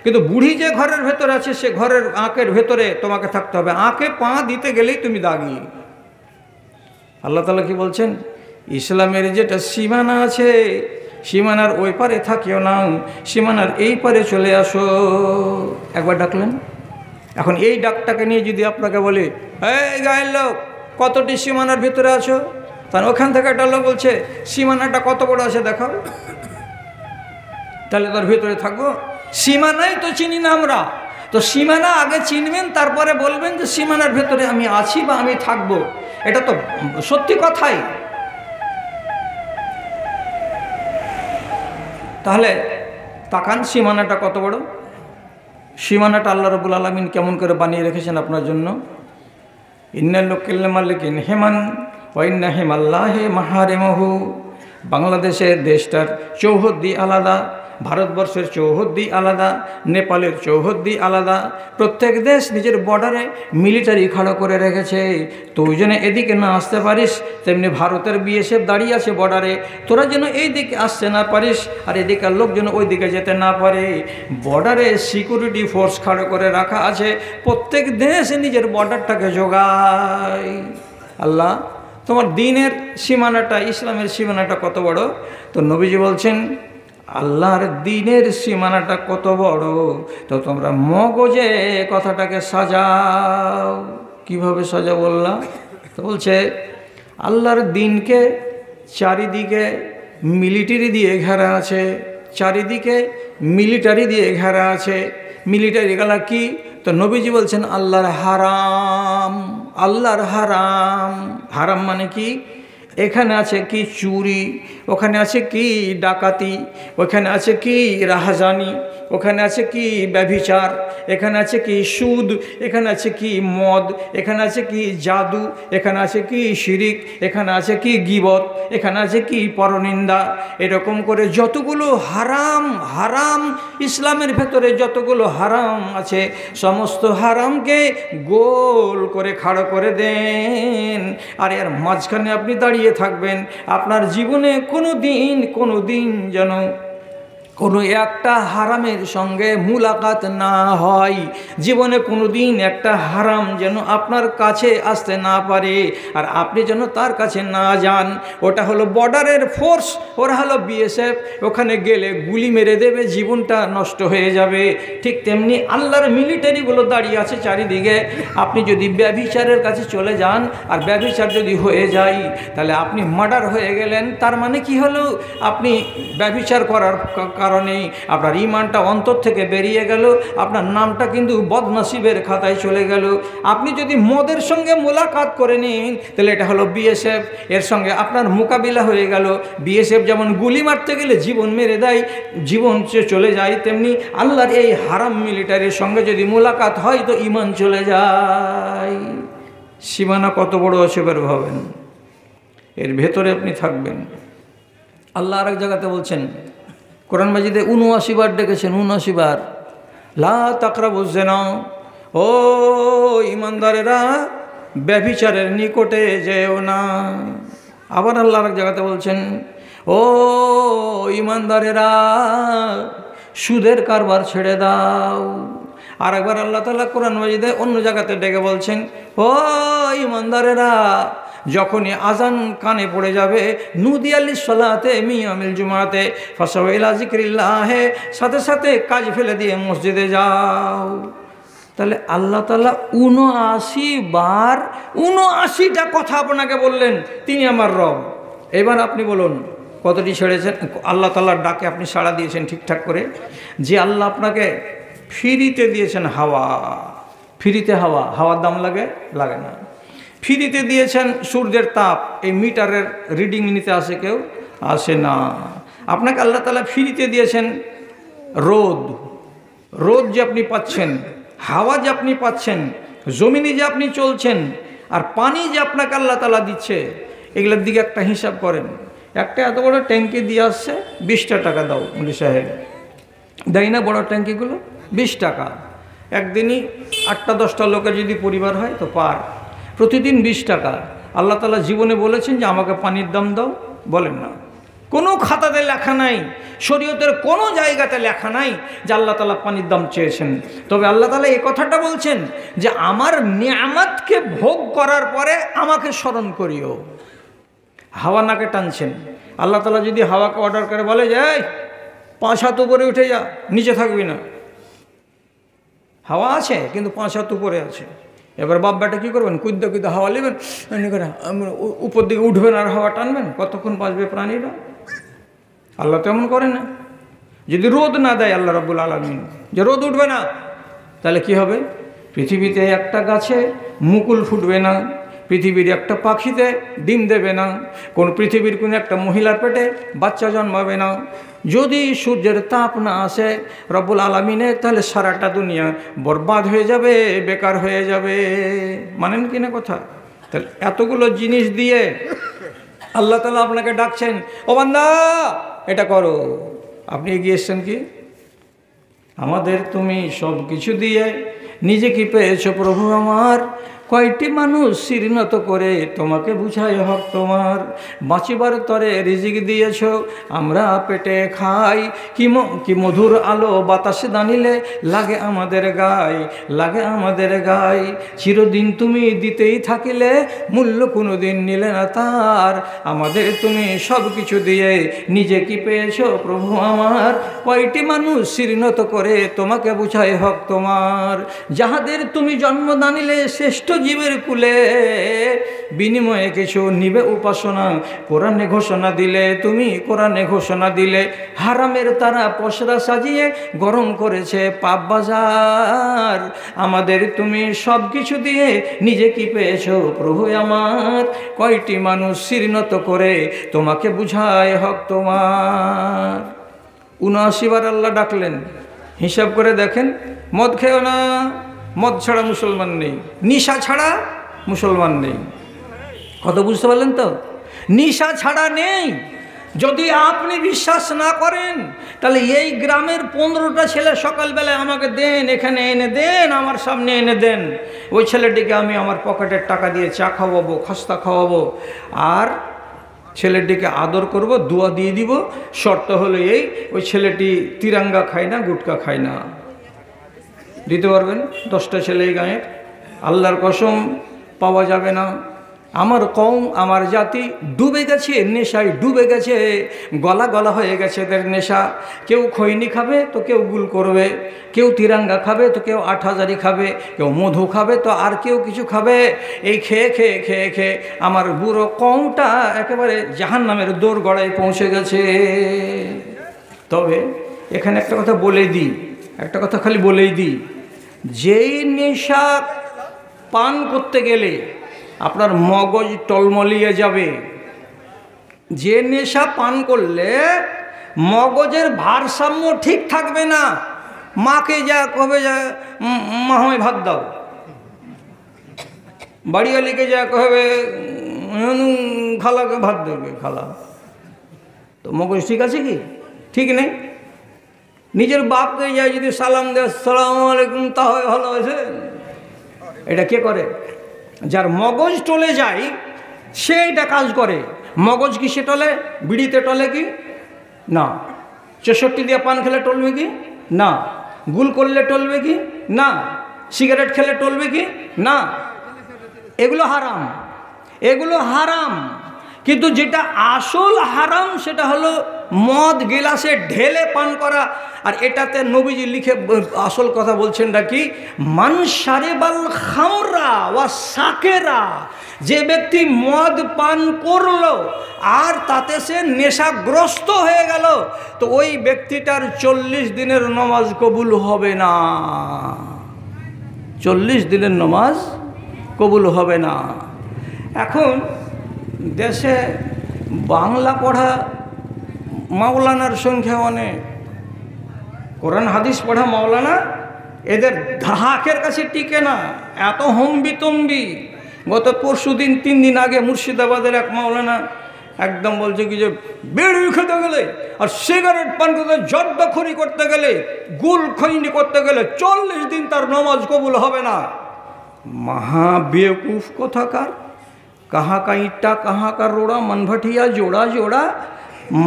কিন্তু বুড়ি যে ঘরের ভেতরে আছে, সে ঘরের আঁকের ভেতরে তোমাকে থাকতে হবে। আঁকে পা দিতে গেলেই তুমি দাগি। আল্লাহ তাআলা কি বলছেন? ইসলামের যেটা সীমানা আছে, সীমানার ওই পারে থাকিও না, সীমানার এই পারে চলে আসো। একবার ডাকলেন। এখন এই ডাকটাকে নিয়ে যদি আপনাকে বলি, এই গায়ের লোক, কতটি সীমানার ভিতরে আছো? তাহলে ওখান থেকে একটা লোক বলছে, সীমানাটা কত বড় আছে দেখাও। তাহলে তার ভিতরে থাকবো? সীমানাই তো চিনি না আমরা। তো সীমানা আগে চিনবেন, তারপরে বলবেন যে সীমানার ভেতরে আমি আছি বা আমি থাকবো। এটা তো সত্যি কথাই। তাহলে তাকান সীমানাটা কত বড়। সীমানাটা আল্লাহ রাব্বুল আলামিন কেমন করে বানিয়ে রেখেছেন আপনার জন্য। ইন্নাল লিকুল্লি মালিকিন হিমান ওয়া ইন্না হিমাল্লাহি মাহারিমুহু। বাংলাদেশের দেশটার চৌহদ্দি আলাদা, ভারতবর্ষের চৌহদ্দি আলাদা, নেপালের চৌহদ্দি আলাদা। প্রত্যেক দেশ নিজের বর্ডারে মিলিটারি খাড়া করে রেখেছে। তুই যেন এদিকে না আসতে পারিস, তেমনি ভারতের বিএসএফ দাঁড়িয়ে আছে বর্ডারে, তোরা যেন এই দিকে আসতে না পারিস, আর এদিকের লোক যেন ওই দিকে যেতে না পারে। বর্ডারে সিকিউরিটি ফোর্স খাড়া করে রাখা আছে। প্রত্যেক দেশ নিজের বর্ডারটাকে জোগায়। আল্লাহ, তোমার দ্বীনের সীমানাটা, ইসলামের সীমানাটা কত বড়। তো নবীজি বলছেন, আল্লাহর দ্বীনের সীমানাটা কত বড়, তো তোমরা মগজে কথাটাকে সাজাও। কিভাবে সাজা বললাম? তো বলছে আল্লাহর দ্বীনকে চারিদিকে মিলিটারি দিয়ে ঘেরা আছে, চারিদিকে মিলিটারি দিয়ে ঘেরা আছে। মিলিটারি গেলা কি? তো নবীজি বলছেন আল্লাহর হারাম। আল্লাহর হারাম। হারাম মানে কি? এখানে আছে কি চুরি, ওখানে আছে কি ডাকাতি, ওখানে আছে কি রাহাজানি, ওখানে আছে কি ব্যভিচার, এখানে আছে কি সুদ, এখানে আছে কি মদ, এখানে আছে কি জাদু, এখানে আছে কি শিরিক, এখানে আছে কি গীবত, এখানে আছে কি পরনিন্দা। এরকম করে যতগুলো হারাম হারাম ইসলামের ভেতরে যতগুলো হারাম আছে, সমস্ত হারামকে গোল করে খাড়া করে দেন। আর এর মাঝখানে আপনি দাঁড়িয়ে থাকবেন। আপনার জীবনে কোনো দিন যেন কোনো একটা হারামের সঙ্গে মুলাকাত না হয়, জীবনে কোনো দিন একটা হারাম যেন আপনার কাছে আসতে না পারে, আর আপনি যেন তার কাছে না যান। ওটা হলো বর্ডারের ফোর্স, ওরা হলো বিএসএফ, ওখানে গেলে গুলি মেরে দেবে, জীবনটা নষ্ট হয়ে যাবে। ঠিক তেমনি আল্লাহর মিলিটারিগুলো দাঁড়িয়ে আছে চারিদিকে। আপনি যদি ব্যভিচারের কাছে চলে যান আর ব্যভিচার যদি হয়ে যায়, তাহলে আপনি মার্ডার হয়ে গেলেন। তার মানে কি হলো, আপনি ব্যভিচার করার কারণে আপনার ঈমানটা অন্তর থেকে বেরিয়ে গেল, আপনার নামটা কিন্তু বদনসিবের খাতায় চলে গেল। আপনি যদি মদের সঙ্গে মোলাকাত করে নিন, তাহলে এটা হলো বিএসএফ, এর সঙ্গে আপনার মোকাবিলা হয়ে গেল। বিএসএফ যেমন গুলি মারতে গেলে জীবন মেরে দেয়, জীবন চলে যায়, তেমনি আল্লাহর এই হারাম মিলিটারির সঙ্গে যদি মোলাকাত হয় তো ঈমান চলে যায়। সীমানা কত বড় আছে বের ভাবেন, এর ভেতরে আপনি থাকবেন। আল্লাহ আরেক জায়গাতে বলছেন, কোরআন মাজিদে ৭৯ বার ডেকেছেন, ৭৯ বার, লা তাকরাবুজ জিনা, ও ঈমানদারেরা ব্যভিচারের নিকটে যেও না। আবার আল্লাহ আরেক জায়গাতে বলছেন, ও ঈমানদারেরা সুদের কারবার ছেড়ে দাও। আর একবার আল্লাহ তাআলা কোরআন মাজিদে অন্য জায়গাতে ডেকে বলছেন, ও ঈমানদারেরা যখনই আজান কানে পড়ে যাবে, নুদিয়ালিস সালাতে মিয়ামিল জুমাতে ফাসাউ ইলা যিকরিল্লাহ, সাথে সাথে কাজ ফেলে দিয়ে মসজিদে যাও। তাহলে আল্লাহ তাআলা ৭৯ বার ৭৯টা কথা আপনাকে বললেন, তিনি আমার রব। এবার আপনি বলুন কতটি ছেড়েছেন? আল্লাহ তাআলার ডাকে আপনি সাড়া দিয়েছেন ঠিকঠাক করে? যে আল্লাহ আপনাকে ফ্রিতে দিয়েছেন হাওয়া, ফ্রিতে হাওয়া, হাওয়ার দাম লাগে? লাগে না। ফ্রিতে দিয়েছেন সূর্যের তাপ, এই মিটারের রিডিং নিতে আসে কেউ? আসে না। আপনাকে আল্লাহ তাআলা ফ্রিতে দিয়েছেন রোদ, রোদ যে আপনি পাচ্ছেন, হাওয়া যে আপনি পাচ্ছেন, জমিনে যে আপনি চলছেন, আর পানি যে আপনাকে আল্লাহ তাআলা দিচ্ছে, এগুলোর দিকে একটা হিসাব করেন। একটা এত বড় ট্যাঙ্কি দিয়ে আসছে, 20টা টাকা দাও মুলি সাহেব, দেয় না বড় ট্যাঙ্কিগুলো? 20 টাকা। একদিনই 8টা-10টা লোকের যদি পরিবার হয় তো পার, প্রতিদিন 20 টাকা। আল্লাহ তাআলা জীবনে বলেছেন যে আমাকে পানির দাম দাও? বলেন না। কোনো খাতাতে লেখা নাই, শরীয়তের কোনো জায়গাতে লেখা নাই যে আল্লাহ তাআলা পানির দাম চেয়েছেন। তবে আল্লাহ তাআলা এই কথাটা বলছেন যে আমার নিয়ামতকে ভোগ করার পরে আমাকে স্মরণ করিও। হাওয়া নাকে টানছেন, আল্লাহ তাআলা যদি হাওয়াকে অর্ডার করে বলে যে এই 5 হাত উপরে উঠে যা, নিচে থাকবি না, হাওয়া আছে কিন্তু 5 হাত উপরে আছে, এবার বাপ বেটা কী করবেন? কুদ্দা কুদ্দা হাওয়া নেবেন, উপর দিকে উঠবেন আর হাওয়া টানবেন, কতক্ষণ বাঁচবে প্রাণীরা? আল্লাহ তো এমন করে না। যদি রোদ না দেয় আল্লাহ রাব্বুল আলামিন, যে রোদ উঠবে না, তাহলে কি হবে? পৃথিবীতে একটা গাছে মুকুল ফুটবে না, পৃথিবীর একটা পাখিতে ডিম দেবে না, কোন পৃথিবীর কোনো একটা মহিলার পেটে বাচ্চা জন্মাবে না। যদি সূর্যের তাপ না আসে রব্বুল আলামিনের, তাহলে সারাটা দুনিয়া বরবাদ হয়ে যাবে, বেকার হয়ে যাবে। মানেন কিনা কথা? তাহলে এতগুলো জিনিস দিয়ে আল্লাহ তাআলা আপনাকে ডাকছেন, ও বান্দা এটা করো। আপনি এগিয়ে এসছেন কি? আমাদের তুমি সব কিছু দিয়ে নিজে কি পেয়েছো প্রভু আমার? কয়টি মানুষ শিরনত করে তোমাকে বুঝায় হক তোমার, বাঁচিবার তরে রিজিক দিয়েছ, আমরা পেটে খাই, কি মধুর আলো বাতাসে দানিলে লাগে আমাদের গায়ে, লাগে আমাদের গায়ে। চিরদিন তুমি দিতেই থাকিলে, মূল্য কোনো দিন নিলে না তার। আমাদের তুমি সব কিছু দিয়ে নিজে কি পেয়েছ প্রভু আমার? কয়টি মানুষ শিরনত করে তোমাকে বুঝায় হক তোমার, যাহাদের তুমি জন্ম দানিলে শ্রেষ্ঠ জীবের কুলে, বিনিময়ে কিছু নিবে উপাসনা। কোরআনে ঘোষণা দিলে, তুমি কোরআনে ঘোষণা দিলে, হারামের তারা পসরা সাজিয়ে গরম করেছে পাপ বাজার। আমাদের তুমি সব কিছু দিয়ে নিজে কি পেয়েছো প্রভু আমার? কয়টি মানুষ শিরনত করে তোমাকে বুঝায় হক তোমার। ৭৯ বার আল্লাহ ডাকলেন, হিসাব করে দেখেন। মদ খেও না, মদ ছাড়া মুসলমান নেই, নিশা ছাড়া মুসলমান নেই। কত বুঝতে পারলেন তো? নিশা ছাড়া নেই। যদি আপনি বিশ্বাস না করেন, তাহলে এই গ্রামের 15টা ছেলে সকালবেলায় আমাকে দেন, এখানে এনে দেন, আমার সামনে এনে দেন। ওই ছেলেটিকে আমি আমার পকেটের টাকা দিয়ে চা খাওয়াবো, খাস্তা খাওয়াবো, আর ছেলেটিকে আদর করব, দোয়া দিয়ে দিব, শর্ত হলো এই, ওই ছেলেটি তিরাঙ্গা খায় না, গুটকা খায় না। দিতে পারবেন? 10টা ছেলে এই গাঁয়ের, আল্লাহর কসম পাওয়া যাবে না। আমার কওম, আমার জাতি ডুবে গেছে, নেশায় ডুবে গেছে, গলা গলা হয়ে গেছে এদের নেশা। কেউ খৈনি খাবে তো কেউ গুল করবে, কেউ তিরাঙ্গা খাবে তো কেউ 8,000 খাবে, কেউ মধু খাবে তো আর কেউ কিছু খাবে। এই খেয়ে খেয়ে খেয়ে খেয়ে আমার বুড়ো কওমটা একেবারে জাহান্নামের দোরগড়ায় পৌঁছে গেছে। তবে এখানে একটা কথা বলে দিই, একটা কথা খালি বলেই দিই, যেই নেশা পান করতে গেলে আপনার মগজ টলমলিয়ে যাবে, যে নেশা পান করলে মগজের ভারসাম্য ঠিক থাকবে না, মাকে যা কবে যা মা হয় ভাত দাও, বাড়িওয়ালিকে যা কবে খালাকে ভাত দেবে খালা, তো মগজ ঠিক আছে কি? ঠিক নেই। নিজের বাপকে যায় যদি সালাম দেয় আসসালামু আলাইকুম, তাহলে ভালো হয়েছে। এটা কে করে? যার মগজ টলে যায় সে এটা কাজ করে। মগজ কি সে টলে? বিড়িতে টলে কি? না। 64 দিয়ে পান খেলে টলবে কি? না। গুল করলে টলবে কি? না। সিগারেট খেলে টলবে কি? না। এগুলো হারাম, এগুলো হারাম। কিন্তু যেটা আসল হারাম সেটা হলো মদ গিলাসে ঢেলে পান করা। আর এটাতে নবীজি লিখে আসল কথা বলছেন নাকি, মান শারিবাল খামরা ওয়া সাকেরা, যে ব্যক্তি মদ পান করলো আর তাতে সে নেশাগ্রস্ত হয়ে গেল, তো ওই ব্যক্তিটার 40 দিনের নামাজ কবুল হবে না। 40 দিনের নামাজ কবুল হবে না। এখন দেশে বাংলা পড়া মাওলানার সংখ্যা অনেক, কোরআন হাদিস পড়া মাওলানা এদের ধাকের কাছে টিকে না, এত হম্বিতম্বি। গত পরশুদিন 3 দিন আগে মুর্শিদাবাদের এক মাওলানা একদম বলছে কি যে বেড়ি খেতে গেলে আর সিগারেট পান করতে, জর্দাখড়ি করতে গেলে, গুল খৈনি করতে গেলে 40 দিন তার নামাজ কবুল হবে না। মহা বেকুফ কোথাকার, কাহা কা ইট্টা কাহা কা রোড়া, মনভটিয়া জোড়া জোড়া,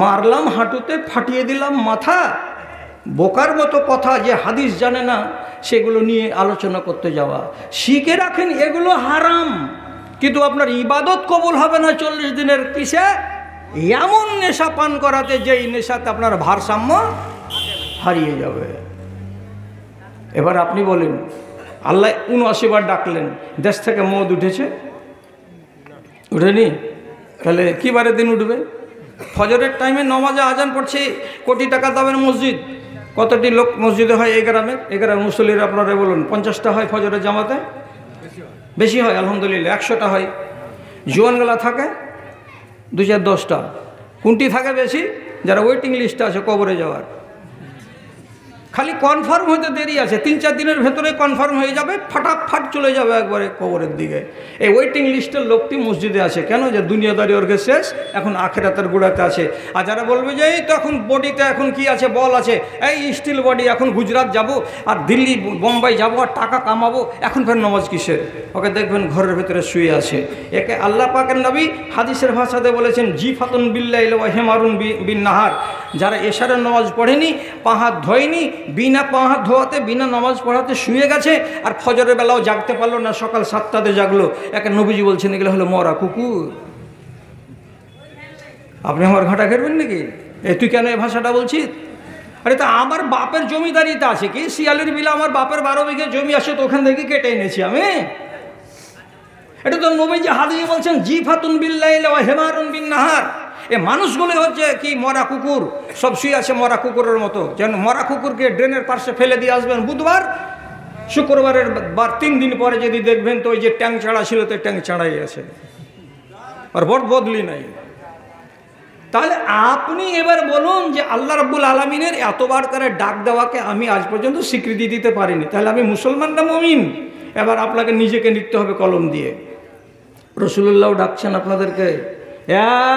মারলাম হাঁটুতে ফাটিয়ে দিলাম মাথা। বোকার মতো কথা, যে হাদিস জানে না সেগুলো নিয়ে আলোচনা করতে যাওয়া। শিখে রাখেন এগুলো হারাম, কিন্তু আপনার ইবাদত কবুল হবে না 40 দিনের। কিসে? এমন নেশা পান করাতে যেই নেশাতে আপনার ভারসাম্য হারিয়ে যাবে। এবার আপনি বলেন, আল্লাহ 79 বার ডাকলেন, দেশ থেকে মদ উঠেছে? উঠেনি? তাহলে কী বারে দিন উঠবে? ফজরের টাইমে নমাজে আজান পড়ছে, কোটি টাকা দামের মসজিদ, কতটি লোক মসজিদে হয় এই গ্রামে? এই গ্রামের মুসল্লিরা আপনারা বলুন, 50টা হয় ফজরের জামাতে? বেশি হয় আলহামদুলিল্লাহ, 100টা হয়। জোয়ানগুলা থাকে 2-10টা। কোনটি থাকে বেশি? যারা ওয়েটিং লিস্টে আছে কবরে যাওয়ার। খালি কনফার্ম হতে দেরি আছে, 3-4 দিনের ভেতরে কনফার্ম হয়ে যাবে, ফাটাফাট চলে যাবে একবারে কবরের দিকে। এই ওয়েটিং লিস্টের লোকটি মসজিদে আছে কেন? যে দুনিয়াদারি ওর শেষ, এখন আখেরাতের গোড়াতে আছে। আর যারা বলবে যে এই তো এখন বডিতে এখন কি আছে, বল আছে, এই স্টিল বডি, এখন গুজরাট যাব আর দিল্লি বোম্বাই যাব আর টাকা কামাবো, এখন ফের নামাজ কিসের? ওকে দেখবেন ঘরের ভেতরে শুয়ে আছে। একে আল্লাহ পাকের নবী হাদিসের ভাষাতে বলেছেন জিফাতুন বিল্লাইল ওয়া হিমারুন বিন নাহার। যারা এশারের নামাজ পড়েনি, পা হাত ধোয়নি, বিনা পা হাত ধোয়াতে বিনা নামাজ পড়াতে শুয়ে গেছে, আর ফজরের বেলাও জাগতে পারলো না, সকাল 7টাতে জাগলো, একে নবীজি বলছেন এগুলো হলো মরা কুকুর। আপনি আমার ঘাটা ঘেরবেন নাকি? তুই কেন এই ভাষাটা বলছিস? আরে তা আমার বাপের জমিদারিতে আছে কি? শিয়ালের বিলে আমার বাপের 12 বিঘে জমি আছে, তো ওখান থেকে কেটে এনেছি আমি। এটা তো নবীজি হাদিসে বলছেন জিফাতুন বিল্লাইল ওয়া হিমারুন বিন নাহার। এ মানুষগুলো হচ্ছে কি মরা কুকুর, সব শুয়ে আছে মরা কুকুরের মতো। যেন মরা কুকুরকে ড্রেনের পাশে ফেলে দিয়ে আসবেন বুধবার, শুক্রবারের বার 3 দিন পরে যদি দেখবেন তো ওই যে ট্যাং ছাড়া ছিল তো ট্যাং ছাড়াই আছে, আর বদলি নাই। তাহলে আপনি এবার বলুন যে আল্লাহ রাব্বুল আলামিনের এতবার করে ডাক দেওয়াকে আমি আজ পর্যন্ত স্বীকৃতি দিতে পারিনি, তাহলে আমি মুসলমান না মুমিন? এবার আপনাকে নিজেকে নিতে হবে কলম দিয়ে। রাসূলুল্লাহ ডাকছেন আপনাদেরকে,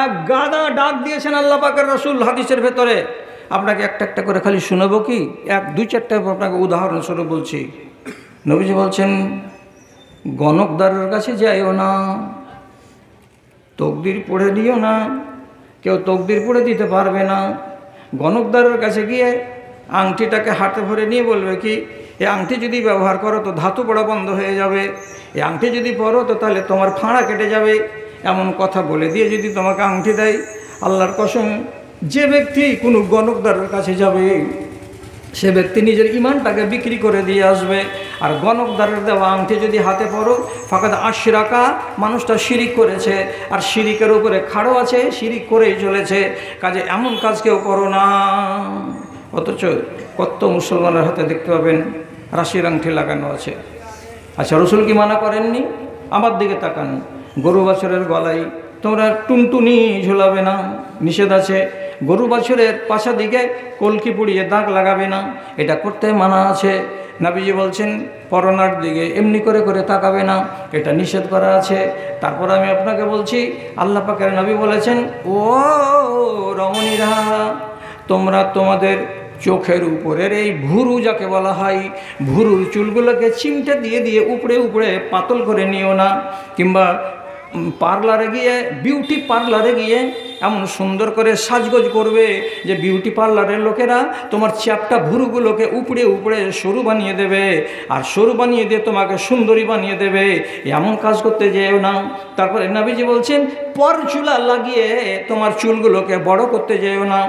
এক গাদা ডাক দিয়েছেন আল্লাহ পাকের রাসূল হাদিসের ভেতরে। আপনাকে একটা একটা করে খালি শোনাবো কি, 1-2-4টা আপনাকে উদাহরণস্বরূপ বলছি। নবীজি বলছেন গণকদারের কাছে যাইও না, তকদির পড়ে দিও না, কেউ তকদির পড়ে দিতে পারবে না। গণকদারের কাছে গিয়ে আংটিটাকে হাতে ভরে নিয়ে বলবে কি, এই আংটি যদি ব্যবহার করো তো ধাতু পড়া বন্ধ হয়ে যাবে, এই আংটি যদি পরো তো তাহলে তোমার ফাঁড়া কেটে যাবে, এমন কথা বলে দিয়ে যদি তোমাকে আংটি দেয়, আল্লাহর কসম যে ব্যক্তি কোনো গণকদারের কাছে যাবে সে ব্যক্তি নিজের ইমানটাকে বিক্রি করে দিয়ে আসবে। আর গণকদারের দেওয়া আংটি যদি হাতে পড়ো, ফাঁকাত আশরাকা, মানুষটা শিরিক করেছে, আর শিরিকের উপরে খাড়ো আছে, শিরিক করেই চলেছে। কাজে এমন কাজ কেউ করো না। অথচ কত মুসলমানের হাতে দেখতে পাবেন রাশির আংটি লাগানো আছে। আচ্ছা, রসুল কি মানা করেননি? আমার দিকে তাকান, গরু বাছুরের গলায় তোমরা টুনটুনি ঝুলাবে না, নিষেধ আছে। গরু বাছুরের পাশা দিকে কলকি পুড়িয়ে দাগ লাগাবে না, এটা করতে মানা আছে। নবীজি বলছেন পরনার দিকে এমনি করে করে তাকাবে না, এটা নিষেধ করা আছে। তারপর আমি আপনাকে বলছি, আল্লাহ পাকের নবী বলেছেন, ও রমণীরা, তোমরা তোমাদের চোখের উপরের এই ভুরু যাকে বলা হয়, ভুরুর চুলগুলোকে চিমটে দিয়ে দিয়ে উপরে উপরে পাতল করে নিও না, কিংবা পার্লারে গিয়ে, বিউটি পার্লারে গিয়ে এমন সুন্দর করে সাজগোজ করবে যে বিউটি পার্লারের লোকেরা তোমার চ্যাপটা ভুরুগুলোকে উপড়ে উপড়ে সরু বানিয়ে দেবে, আর সরু বানিয়ে দিয়ে তোমাকে সুন্দরী বানিয়ে দেবে। এমন কাজ করতে যেও না। তারপরে নবীজি বলছেন পর চুলা লাগিয়ে তোমার চুলগুলোকে বড় করতে যেও না।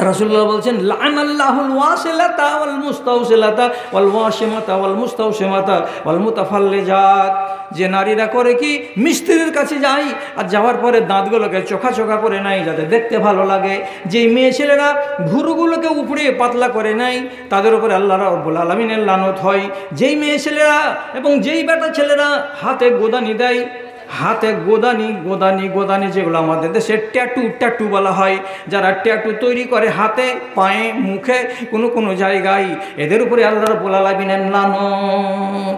রাসূলুল্লাহ বলছেন লাআনাল্লাহুল ওয়াসিলাতা ওয়াল মুস্তাওসিলাতা ওয়াল ওয়াশিমাতা ওয়াল মুস্তাওশিমাতা ওয়াল মুতাফাল্লিজাত। যে নারীরা করে কি, মিস্ত্রির কাছে যায় আর যাওয়ার পরে দাঁতগুলোকে চোখা চোখা করে নেয় যাতে দেখতে ভালো লাগে। যেই মেয়ে ছেলেরা ভুরুগুলোকে উপড়ে পাতলা করে নেয় তাদের উপরে আল্লাহ রাব্বুল আলামিনের লানত হয়। যেই মেয়ে ছেলেরা এবং যেই বেটা ছেলেরা হাতে গোদানি দেয়, হাতে গোদানি গোদানি গোদানি যেগুলো আমাদের দেশে ট্যাটু বলা হয়, যারা ট্যাটু তৈরি করে হাতে, পায়ে, মুখে, কোনো কোনো জায়গায়, এদের উপরে আল্লাহ রাব্বুল আলামিনের লানত।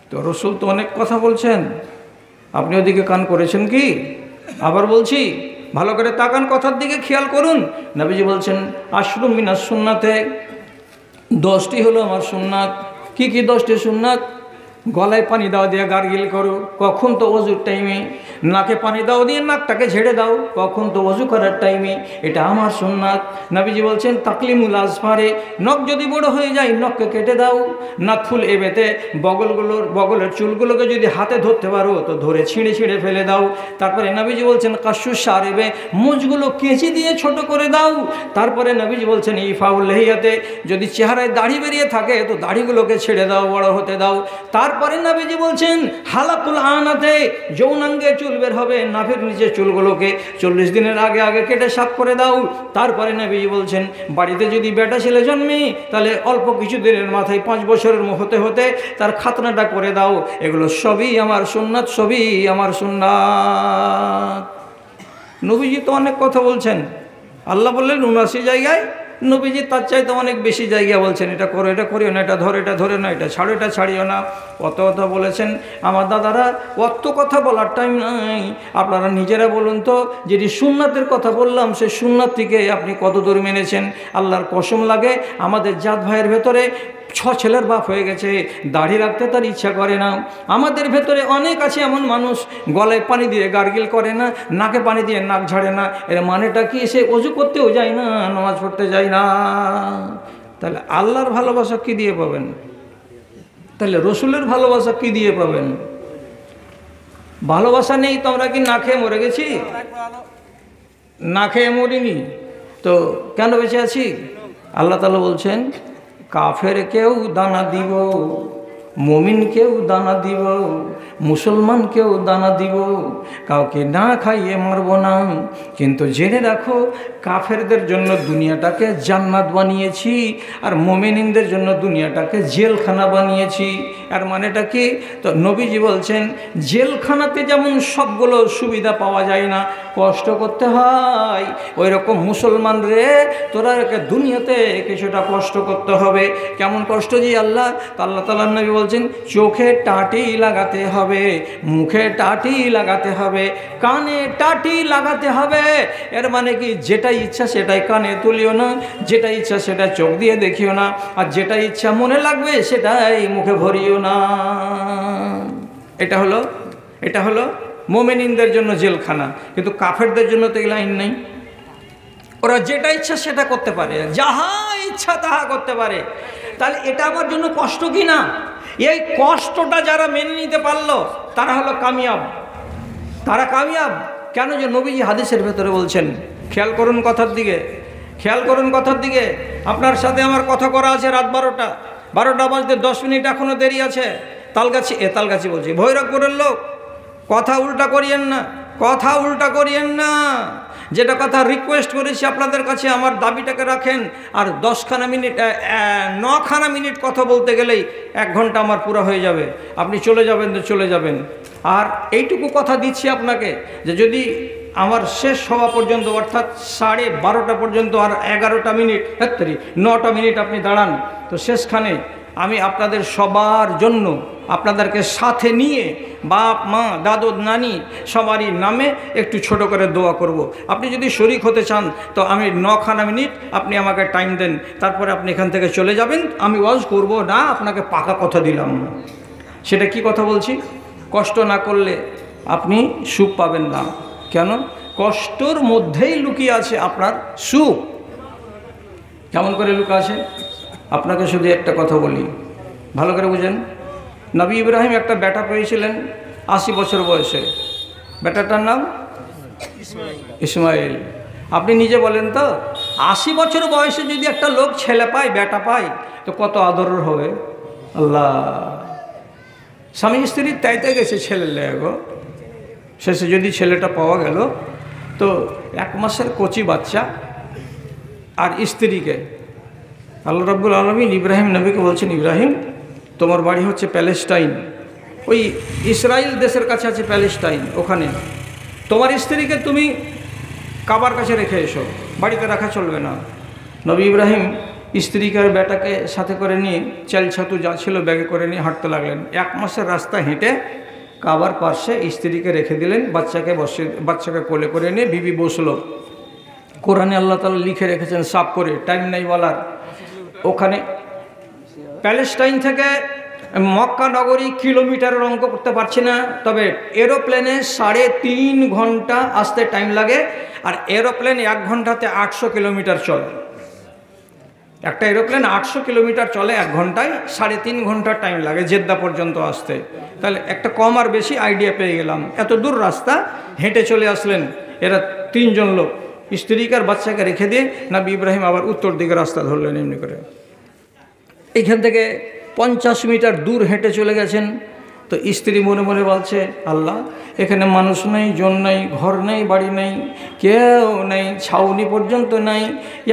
তো রসুল তো অনেক কথা বলছেন, আপনি ওদিকে কান করেছেন কি? আবার বলছি, ভালো করে তাকান, কথার দিকে খেয়াল করুন। নবীজি বলছেন আশরু মিনাস সুন্নাতে, 10টি হলো আমার সুন্নাত। কি কি 10টি সুন্নাত? গলায় পানি দাও দিয়ে গার্গিল করো, কখন তো অজুর টাইমে। নাকে পানি দাও দিয়ে নাকটাকে ঝেড়ে দাও, কখন তো অজু করার টাইমে, এটা আমার সুন্নাত। নবীজি বলছেন তাকলিমুল আজফারে, নখ যদি বড় হয়ে যায় নখকে কেটে দাও। নাকফুল এবেতে, বগলের চুলগুলোকে যদি হাতে ধরতে পারো তো ধরে ছিঁড়ে ছিঁড়ে ফেলে দাও। তারপরে নবীজি বলছেন কাশু সারেবে, মুজগুলো কেঁচি দিয়ে ছোট করে দাও। তারপরে নবীজি বলছেন ইফাউল লেহিয়াতে, যদি চেহারায় দাড়ি বেরিয়ে থাকে তো দাড়িগুলোকে ছেড়ে দাও, বড় হতে দাও। তারপরে নবীজি বলছেন হালাকুল আনাতে, যৌনাঙ্গে চুল বের হবে, নাভির নিচে চুলগুলোকে 40 দিনের আগে আগে কেটে সাফ করে দাও। তারপরে নবীজি বলছেন বাড়িতে যদি বেটা ছেলে জন্মে তাহলে অল্প কিছু দিনের মাথায় 5 বছরের হতে হতে তার খাতনাটা করে দাও। এগুলো সবই আমার সুন্নাত, সবই আমার সুন্নাত। নবীজি তো অনেক কথা বলছেন, আল্লাহ বললেন 79 জায়গায়, নবীজি তার চাইতে অনেক বেশি জায়গা বলছেন এটা করো, এটা করিও না, এটা ধরে না, এটা ছাড়ো, এটা ছাড়িও না। অত কথা বলেছেন। আমার দাদারা, অত কথা বলার টাইম নাই। আপনারা নিজেরা বলুন তো, যেটি সুন্নাতের কথা বললাম সে সুন্নাত থেকে আপনি কত দূর মেনেছেন? আল্লাহর কসম লাগে, আমাদের জাত ভাইয়ের ভেতরে 6 ছেলের বাপ হয়ে গেছে, দাড়ি রাখতে তার ইচ্ছা করে না। আমাদের ভেতরে অনেক আছে এমন মানুষ, গলায় পানি দিয়ে গার্গিল করে না, নাকে পানি দিয়ে নাক ঝাড়ে না। এর মানেটা কি? সে অজু করতেও যায় না, নামাজ পড়তে যায় না। তাহলে আল্লাহর ভালোবাসা কি দিয়ে পাবেন? তাহলে রসুলের ভালোবাসা কি দিয়ে পাবেন? ভালোবাসা নেই তো আমরা কি না খেয়ে মরে গেছি? না খেয়ে মরিনি তো কেন বেঁচে আছি? আল্লাহ তাআলা বলছেন কাফেরকেও দানা দিব, মুমিনকেও দানা দিব, মুসলমানকেও দানা দিব, কাউকে না খাইয়ে মারব না। কিন্তু জেনে রাখো কাফেরদের জন্য দুনিয়াটাকে জান্নাত বানিয়েছি আর মুমিনদের জন্য দুনিয়াটাকে জেলখানা বানিয়েছি। আর মানেটা কি? তো নবীজি বলছেন জেলখানাতে যেমন সবগুলো সুবিধা পাওয়া যায় না, কষ্ট করতে হয়, ওই রকম মুসলমান রে তোরা দুনিয়াতে কিছুটা কষ্ট করতে হবে। কেমন কষ্ট জি আল্লাহ? আল্লাহ তাআলা নবী বলছেন চোখে টাটি লাগাতে হবে, মুখে টাটি লাগাতে হবে, কানে টাটি লাগাতে হবে। এর মানে কি? যেটা ইচ্ছা সেটাই কানে তুলিও না, যেটা ইচ্ছা সেটা চোখ দিয়ে দেখিও না, আর যেটা ইচ্ছা মনে লাগবে সেটাই মুখে ভরিও না। এটা হলো মোমেনিনদের জন্য জেলখানা, কিন্তু কাফেরদের জন্য তো এই লাইন নেই। ওরা যেটা ইচ্ছা সেটা করতে পারে, যাহা ইচ্ছা তাহা করতে পারে। তাহলে এটা আমার জন্য কষ্ট কি না? এই কষ্টটা যারা মেনে নিতে পারলো তারা হলো কামিয়াব, তারা কামিয়াব। কেন? যে নবীজি হাদিসের ভেতরে বলছেন, খেয়াল করুন কথার দিকে, খেয়াল করুন কথার দিকে। আপনার সাথে আমার কথা করা আছে রাত 12টা বাজতে 10 মিনিট এখনও দেরি আছে। তালগাছি বলছি, ভৈরবপুরের লোক, কথা উল্টা করিয়েন না, কথা উল্টা করিয়েন না। যেটা কথা রিকোয়েস্ট করেছি আপনাদের কাছে, আমার দাবিটাকে রাখেন। আর 9খানা মিনিট কথা বলতে গেলেই 1 ঘন্টা আমার পুরো হয়ে যাবে। আপনি চলে যাবেন তো চলে যাবেন। আর এইটুকু কথা দিচ্ছি আপনাকে যে যদি আমার শেষ হওয়া পর্যন্ত, অর্থাৎ 12:30 পর্যন্ত আর 11টা মিনিট, 9টা মিনিট আপনি দাঁড়ান, তো শেষখানে আমি আপনাদের সবার জন্য আপনাদেরকে সাথে নিয়ে বাপ মা দাদু নানি সবারই নামে একটু ছোট করে দোয়া করব। আপনি যদি শরীক হতে চান তো আমি 9খানা মিনিট আপনি আমাকে টাইম দেন, তারপরে আপনি এখান থেকে চলে যাবেন। আমি ওয়াজ করব না, আপনাকে পাকা কথা দিলাম। সেটা কি কথা বলছি? কষ্ট না করলে আপনি সুখ পাবেন না। কেন? কষ্টর মধ্যেই লুকিয়ে আছে আপনার সুখ। কেমন করে লুকা আছে? আপনাকে শুধু একটা কথা বলি, ভালো করে বুঝেন। নবী ইব্রাহিম একটা বেটা পেয়েছিলেন 80 বছর বয়সে। বেটাটার নাম ইসমাইল। আপনি নিজে বলেন তো, 80 বছর বয়সে যদি একটা লোক ছেলে পায়, বেটা পায়, তো কত আদরের হবে। আল্লাহ, স্বামী স্ত্রীর তাইতে গেছে ছেলের লেগো, শেষে যদি ছেলেটা পাওয়া গেল, তো 1 মাসের কচি বাচ্চা আর স্ত্রীকে আল্লাহ রাব্বুল আলামিন ইব্রাহিম নবীকে বলছেন, ইব্রাহিম তোমার বাড়ি হচ্ছে প্যালেস্টাইন, ওই ইসরায়েল দেশের কাছে আছে প্যালেস্টাইন, ওখানে তোমার স্ত্রীকে তুমি কাবার কাছে রেখে এসো, বাড়িতে রাখা চলবে না। নবী ইব্রাহিম স্ত্রীকে আর বেটাকে সাথে করে নিয়ে চাল ছাতু যা ছিল ব্যাগে করে নিয়ে হাঁটতে লাগলেন। 1 মাসের রাস্তা হেঁটে কাবার পাশে স্ত্রীকে রেখে দিলেন, বাচ্চাকে কোলে করে নিয়ে বিবি বসলো। কোরআনে আল্লাহ তাআলা লিখে রেখেছেন সাফ করে, টাইম নাই বলার। ওখানে প্যালেস্টাইন থেকে মক্কা নগরী কিলোমিটারের অঙ্ক করতে পারছি না, তবে এরোপ্লেনে 3.5 ঘন্টা আসতে টাইম লাগে, আর এরোপ্লেন 1 ঘন্টাতে 800 কিলোমিটার চলে। একটা এরোপ্লেন 800 কিলোমিটার চলে 1 ঘন্টায়, 3.5 ঘন্টা টাইম লাগে জেদ্দা পর্যন্ত আসতে। তাহলে একটা কম আর বেশি আইডিয়া পেয়ে গেলাম। এত দূর রাস্তা হেঁটে চলে আসলেন এরা 3 জন লোক, স্ত্রীকে আর বাচ্চাকে রেখে দিয়ে নবী ইব্রাহিম আবার উত্তর দিকে রাস্তা ধরলেন এমনি করে। এইখান থেকে 50 মিটার দূর হেঁটে চলে গেছেন। তো স্ত্রী মনে মনে বলছে, আল্লাহ এখানে মানুষ নেই, জন নেই, ঘর নেই, বাড়ি নেই, কেউ নেই, ছাউনি পর্যন্ত নাই,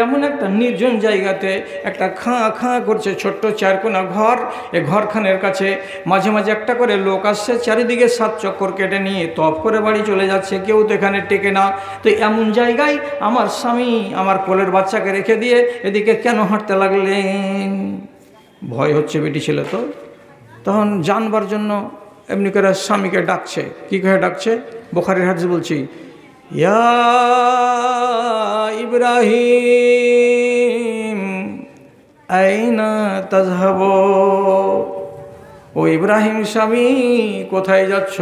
এমন একটা নির্জন জায়গাতে একটা খাঁ করছে ছোট্ট 4 কোণা ঘর। এ ঘরখানের কাছে মাঝে মাঝে একটা করে লোক আসছে, চারিদিকে 7 চক্কর কেটে নিয়ে তপ করে বাড়ি চলে যাচ্ছে, কেউ তো এখানে টেকে না। তো এমন জায়গায় আমার স্বামী আমার কোলের বাচ্চাকে রেখে দিয়ে এদিকে কেন হাঁটতে লাগলেন? ভয় হচ্ছে বেটি ছিল তো, তখন জানবার জন্য এমনি করে স্বামীকে ডাকছে। কী করে ডাকছে? বুখারীর হাদিস বলছি, ইয়া ইব্রাহিম আইনা তাযহাবু, ও ইব্রাহিম স্বামী কোথায় যাচ্ছ?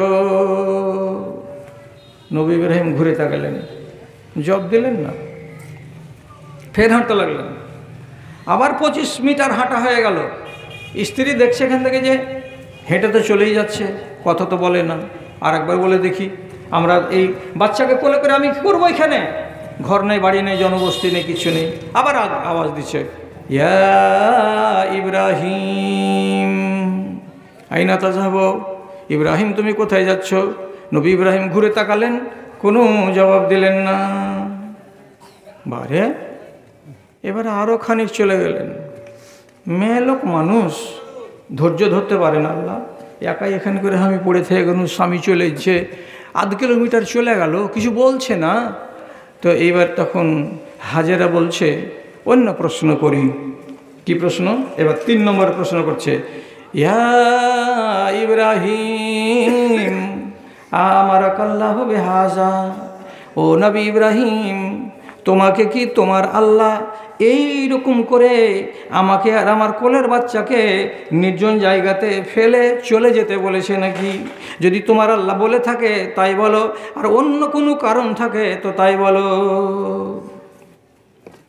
নবী ইব্রাহিম ঘুরে তাকালেন, জবাব দিলেন না, ফের হাঁটতে লাগলেন। আবার 25 মিটার হাঁটা হয়ে গেল। স্ত্রী দেখছে এখান থেকে যে হেঁটে তো চলেই যাচ্ছে, কথা তো বলে না। আর একবার বলে দেখি, আমরা এই বাচ্চাকে কোলে করে আমি কী করবো? এখানে ঘর নেই, বাড়ি নেই, জনবস্তি নেই, কিছু নেই। আবার আওয়াজ দিচ্ছে, ইয়া ইব্রাহিম আইনা তাযহাবু, ইব্রাহিম তুমি কোথায় যাচ্ছ? নবী ইব্রাহিম ঘুরে তাকালেন, কোনো জবাব দিলেন না। বারে এবারে আরও খানিক চলে গেলেন। মেয়ে লোক মানুষ, ধৈর্য ধরতে পারে না। আল্লাহ একাই এখানে করে আমি পড়ে থেকে গেল, স্বামী চলে যাচ্ছে, 0.5 কিলোমিটার চলে গেল, কিছু বলছে না। তো এইবার তখন হাজেরা বলছে, অন্য প্রশ্ন করি। কি প্রশ্ন? এবার 3 নম্বর প্রশ্ন করছে, ইয়া ইব্রাহিম আমারাকাল্লাহু বিহাযা, ও নবী ইব্রাহিম তোমাকে কি তোমার আল্লাহ এই রকম করে আমাকে আর আমার কোলের বাচ্চাকে নির্জন জায়গাতে ফেলে চলে যেতে বলেছে নাকি? যদি তোমার আল্লাহ বলে থাকে তাই বলো, আর অন্য কোনো কারণ থাকে তো তাই বলো।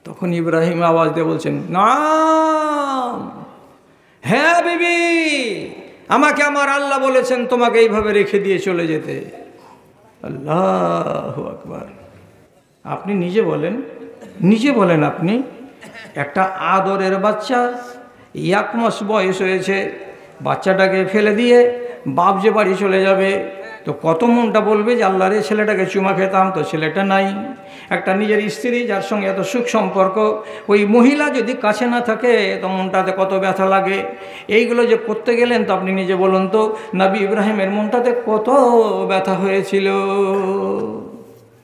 তখন ইব্রাহিম আওয়াজ দিয়ে বলছেন, না, হ্যাঁ বিবি, আমাকে আমার আল্লাহ বলেছেন তোমাকে এইভাবে রেখে দিয়ে চলে যেতে। আল্লাহু আকবার। আপনি নিজে বলেন আপনি একটা আদরের বাচ্চা, 1 মাস বয়স হয়েছে, বাচ্চাটাকে ফেলে দিয়ে বাপ যে বাড়ি চলে যাবে, তো কত মনটা বলবে যে আল্লাহ রে, ছেলেটাকে চুমা খেতাম, তো ছেলেটা নাই। একটা নিজের স্ত্রী যার সঙ্গে এত সুখ সম্পর্ক, ওই মহিলা যদি কাছে না থাকে তো মনটাতে কত ব্যথা লাগে। এইগুলো যে করতে গেলেন তো আপনি নিজে বলুন তো, নবী ইব্রাহিমের মনটাতে কত ব্যথা হয়েছিল।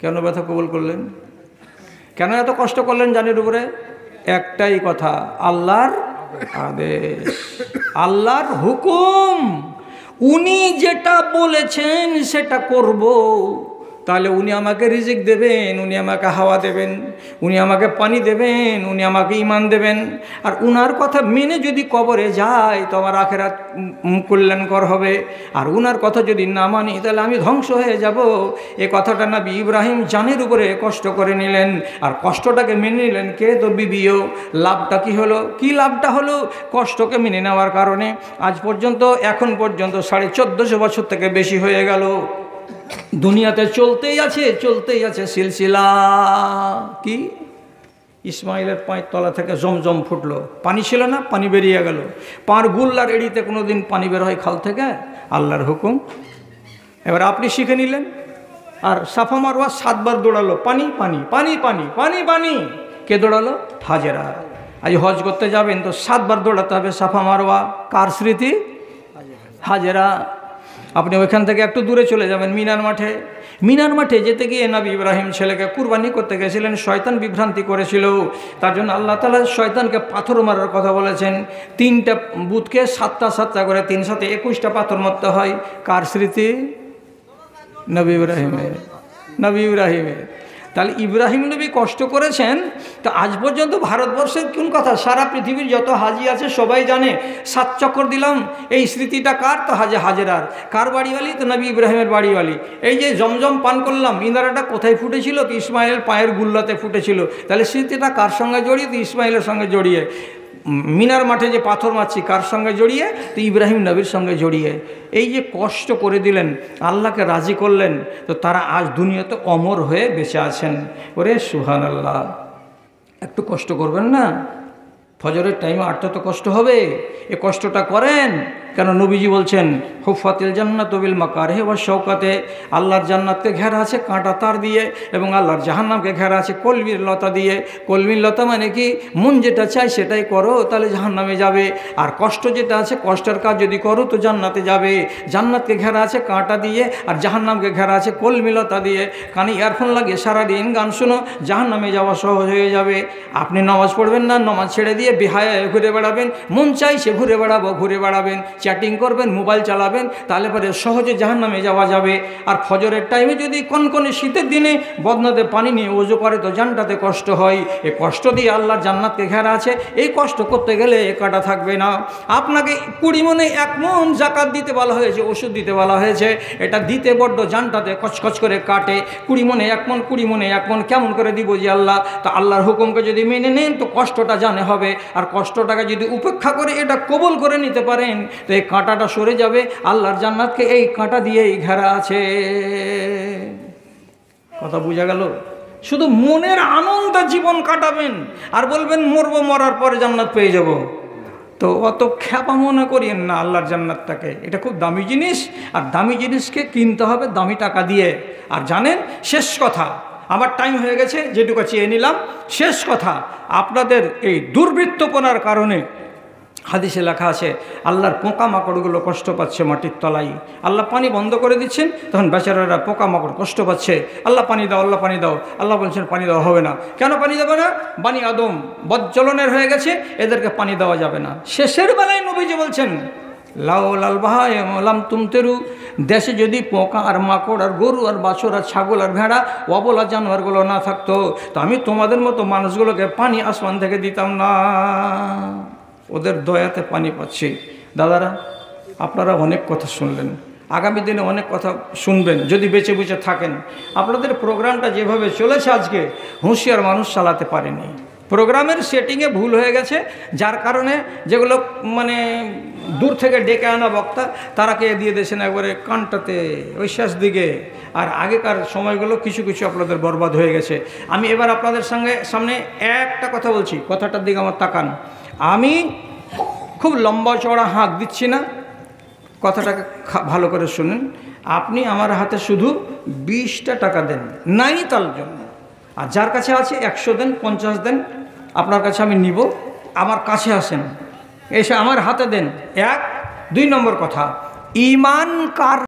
কেন ব্যথা কবুল করলেন? কেন এত কষ্ট করলেন জানের উপরে? একটাই কথা, আল্লাহর আদেশ, আল্লাহর হুকুম। উনি যেটা বলেছেন সেটা করব, তাহলে উনি আমাকে রিজিক দেবেন, উনি আমাকে হাওয়া দেবেন, উনি আমাকে পানি দেবেন, উনি আমাকে ঈমান দেবেন। আর উনার কথা মেনে যদি কবরে যায় তো আমার আখিরাত কল্যাণকর হবে। আর উনার কথা যদি না মানি তাহলে আমি ধ্বংস হয়ে যাব। এ কথাটা নবী ইব্রাহিম জানের উপরে কষ্ট করে নিলেন, আর কষ্টটাকে মেনে নিলেন কে? তো বিবিও। লাভটা কি হলো? কি লাভটা হলো? কষ্টকে মেনে নেওয়ার কারণে আজ পর্যন্ত, এখন পর্যন্ত 1450 বছর থেকে বেশি হয়ে গেল, দুনিয়াতে চলতেই আছে সিলসিলা। কি? ইসমাইলের পায়ের তলা থেকে জমজম ফুটলো, পানি ছিল না, পানি বেরিয়ে গেল। পার গুল্লার এড়িতে কোনো দিন পানি বের হয় খাল থেকে? আল্লাহর হুকুম। এবার আপনি শিখে নিলেন। আর সাফা মারওয়া 7 বার দৌড়ালো, পানি পানি পানি পানি পানি পানি। কে দৌড়ালো? হাজেরা। আজ হজ করতে যাবেন তো 7 বার দৌড়াতে হবে সাফা মারওয়া। কার স্মৃতি? হাজেরা। আপনি ওইখান থেকে একটু দূরে চলে যাবেন মিনার মাঠে যেতে গিয়ে নবী ইব্রাহিম ছেলেকে কুরবানি করতে গেছিলেন, শয়তান বিভ্রান্তি করেছিল। তার জন্য আল্লাহ তাআলা শয়তানকে পাথর মারার কথা বলেছেন। 3টা বুতকে 7টা করে 3 সাথে 21টা পাথর মারতে হয়। কার স্মৃতি? নবী ইব্রাহিমের। তাহলে ইব্রাহিম নবী কষ্ট করেছেন। তো আজ পর্যন্ত ভারতবর্ষের কোন কথা, সারা পৃথিবীর যত হাজি আছে সবাই জানে। 7 চক্কর দিলাম, এই স্মৃতিটা কার? তো হাজেরার। কার বাড়িওয়ালি? তো নবী ইব্রাহিমের বাড়িওয়ালি। এই যে জমজম পান করলাম, ইন্দারাটা কোথায় ফুটেছিল? তো ইসমাইলের পায়ের গুল্লাতে ফুটেছিল। তাহলে স্মৃতিটা কার সঙ্গে জড়িয়ে? তো ইসমাইলের সঙ্গে জড়িয়ে। মিনার মাঠে যে পাথর মারছি কার সঙ্গে জড়িয়ে? তো ইব্রাহিম নবীর সঙ্গে জড়িয়ে। এই যে কষ্ট করে দিলেন, আল্লাহকে রাজি করলেন, তো তারা আজ দুনিয়াতে অমর হয়ে বেঁচে আছেন। ওরে সুবহানাল্লাহ। একটু কষ্ট করবেন না? ফজরের টাইমে 8টা তো কষ্ট হবে, এ কষ্টটা করেন। কেন? নবীজি বলছেন, হুফাতিল জান্নাতু বিল মাকারিহি ওয়াশ শাওকাতে, আল্লাহর জান্নাতকে ঘেরা আছে কাঁটা তার দিয়ে, এবং আল্লাহর জাহান্নামকে ঘেরা আছে কলমির লতা দিয়ে। কলমির লতা মানে কি? মন যেটা চায় সেটাই করো, তাহলে জাহান্নামে যাবে। আর কষ্ট যেটা আছে, কষ্টের কাজ যদি করো তো জান্নাতে যাবে। জান্নাতকে ঘেরা আছে কাঁটা দিয়ে, আর জাহান্নামকে ঘেরা আছে কলমি লতা দিয়ে। কানে ইয়ারফোন লাগিয়ে সারাদিন গান শুনো, জাহান্নামে যাওয়া সহজ হয়ে যাবে। আপনি নামাজ পড়বেন না, নামাজ ছেড়ে দিয়ে বেহায়ায় ঘুরে বেড়াবেন, মন চাইছে ঘুরে বেড়াবেন, চ্যাটিং করবেন, মোবাইল চালাবেন, তাহলে পরে সহজে জাহান্নামে যাওয়া যাবে। আর ফজরের টাইমে যদি কনকনে শীতের দিনে বদনাতে পানি নিয়ে ওযু করে তো জানটাতে কষ্ট হয়। এই কষ্ট দিয়ে আল্লাহর জান্নাতকে ঘেরা আছে। এই কষ্ট করতে গেলে কাটা থাকবে না। আপনাকে 20 মনে 1 মন যাকাত দিতে বলা হয়েছে, ওষুধ দিতে বলা হয়েছে। এটা দিতে বড্ড জানটাতে কচকচ করে কাটে। 20 মনে 1 মন, 20 মনে 1 মন কেমন করে দিব যে আল্লাহ? তো আল্লাহর হুকুমকে যদি মেনে নেন তো কষ্টটা জানে হবে। আর কষ্টটাকে যদি উপেক্ষা করে এটা কবুল করে নিতে পারেন তো এই কাঁটাটা সরে যাবে। আল্লাহর জান্নাতকে এই কাঁটা দিয়েই ঘেরা আছে। কথা বোঝা গেল? শুধু মনের আনন্দে জীবন কাটাবেন আর বলবেন মরবো, মরার পরে জান্নাত পেয়ে যাব। তো অত খ্যাপা মনে করিয়েন না আল্লাহর জান্নাতটাকে। এটা খুব দামি জিনিস, আর দামি জিনিসকে কিনতে হবে দামি টাকা দিয়ে। আর জানেন, শেষ কথা, আমার টাইম হয়ে গেছে, যেটুকু চেয়ে নিলাম। শেষ কথা, আপনাদের এই দুর্বৃত্তপনার কারণে হাদিসে লেখা আছে আল্লাহর পোকামাকড়গুলো কষ্ট পাচ্ছে মাটির তলায়। আল্লাহ পানি বন্ধ করে দিচ্ছেন, তখন বেচারারা পোকামাকড় কষ্ট পাচ্ছে। আল্লাহ পানি দাও, আল্লাহ পানি দাও। আল্লাহ বলছেন পানি দেওয়া হবে না। কেন পানি দেবে না? বানি আদম বজ্জলনের হয়ে গেছে, এদেরকে পানি দেওয়া যাবে না। শেষের বেলায় নবীজি বলছেন লাউলাল বাহাইম লাম তুমতিরু, দেশে যদি পোকা আর মাকড় আর গরু আর বাছুর আর ছাগল আর ভেড়া অবলা জানোয়ারগুলো না থাকতো, তো আমি তোমাদের মতো মানুষগুলোকে পানি আসমান থেকে দিতাম না। ওদের দয়াতে পানি পাচ্ছি। দাদারা, আপনারা অনেক কথা শুনলেন, আগামী দিনে অনেক কথা শুনবেন যদি বেঁচে বুঝে থাকেন। আপনাদের প্রোগ্রামটা যেভাবে চলেছে আজকে, হুঁশিয়ার মানুষ চালাতে পারেনি। প্রোগ্রামের সেটিংয়ে ভুল হয়ে গেছে, যার কারণে যেগুলো মানে দূর থেকে ডেকে আনা বক্তা, তারাকে দিয়ে দিয়েছেন একবারে কানটাতে ওই শেষ দিকে। আর আগেকার সময়গুলো কিছু কিছু আপনাদের বরবাদ হয়ে গেছে। আমি এবার আপনাদের সামনে একটা কথা বলছি, কথাটার দিকে আমার তাকান। আমি খুব লম্বা চওড়া হাত দিচ্ছি না, কথাটাকে ভালো করে শুনুন। আপনি আমার হাতে শুধু 20টা টাকা দেন নাইনিতাল জন্য, আর যার কাছে আছে 100 দেন, 50 দেন, আপনার কাছে আমি নিব। আমার কাছে আসেন, এসে আমার হাতে দেন। 1 2 নম্বর কথা, ঈমান কার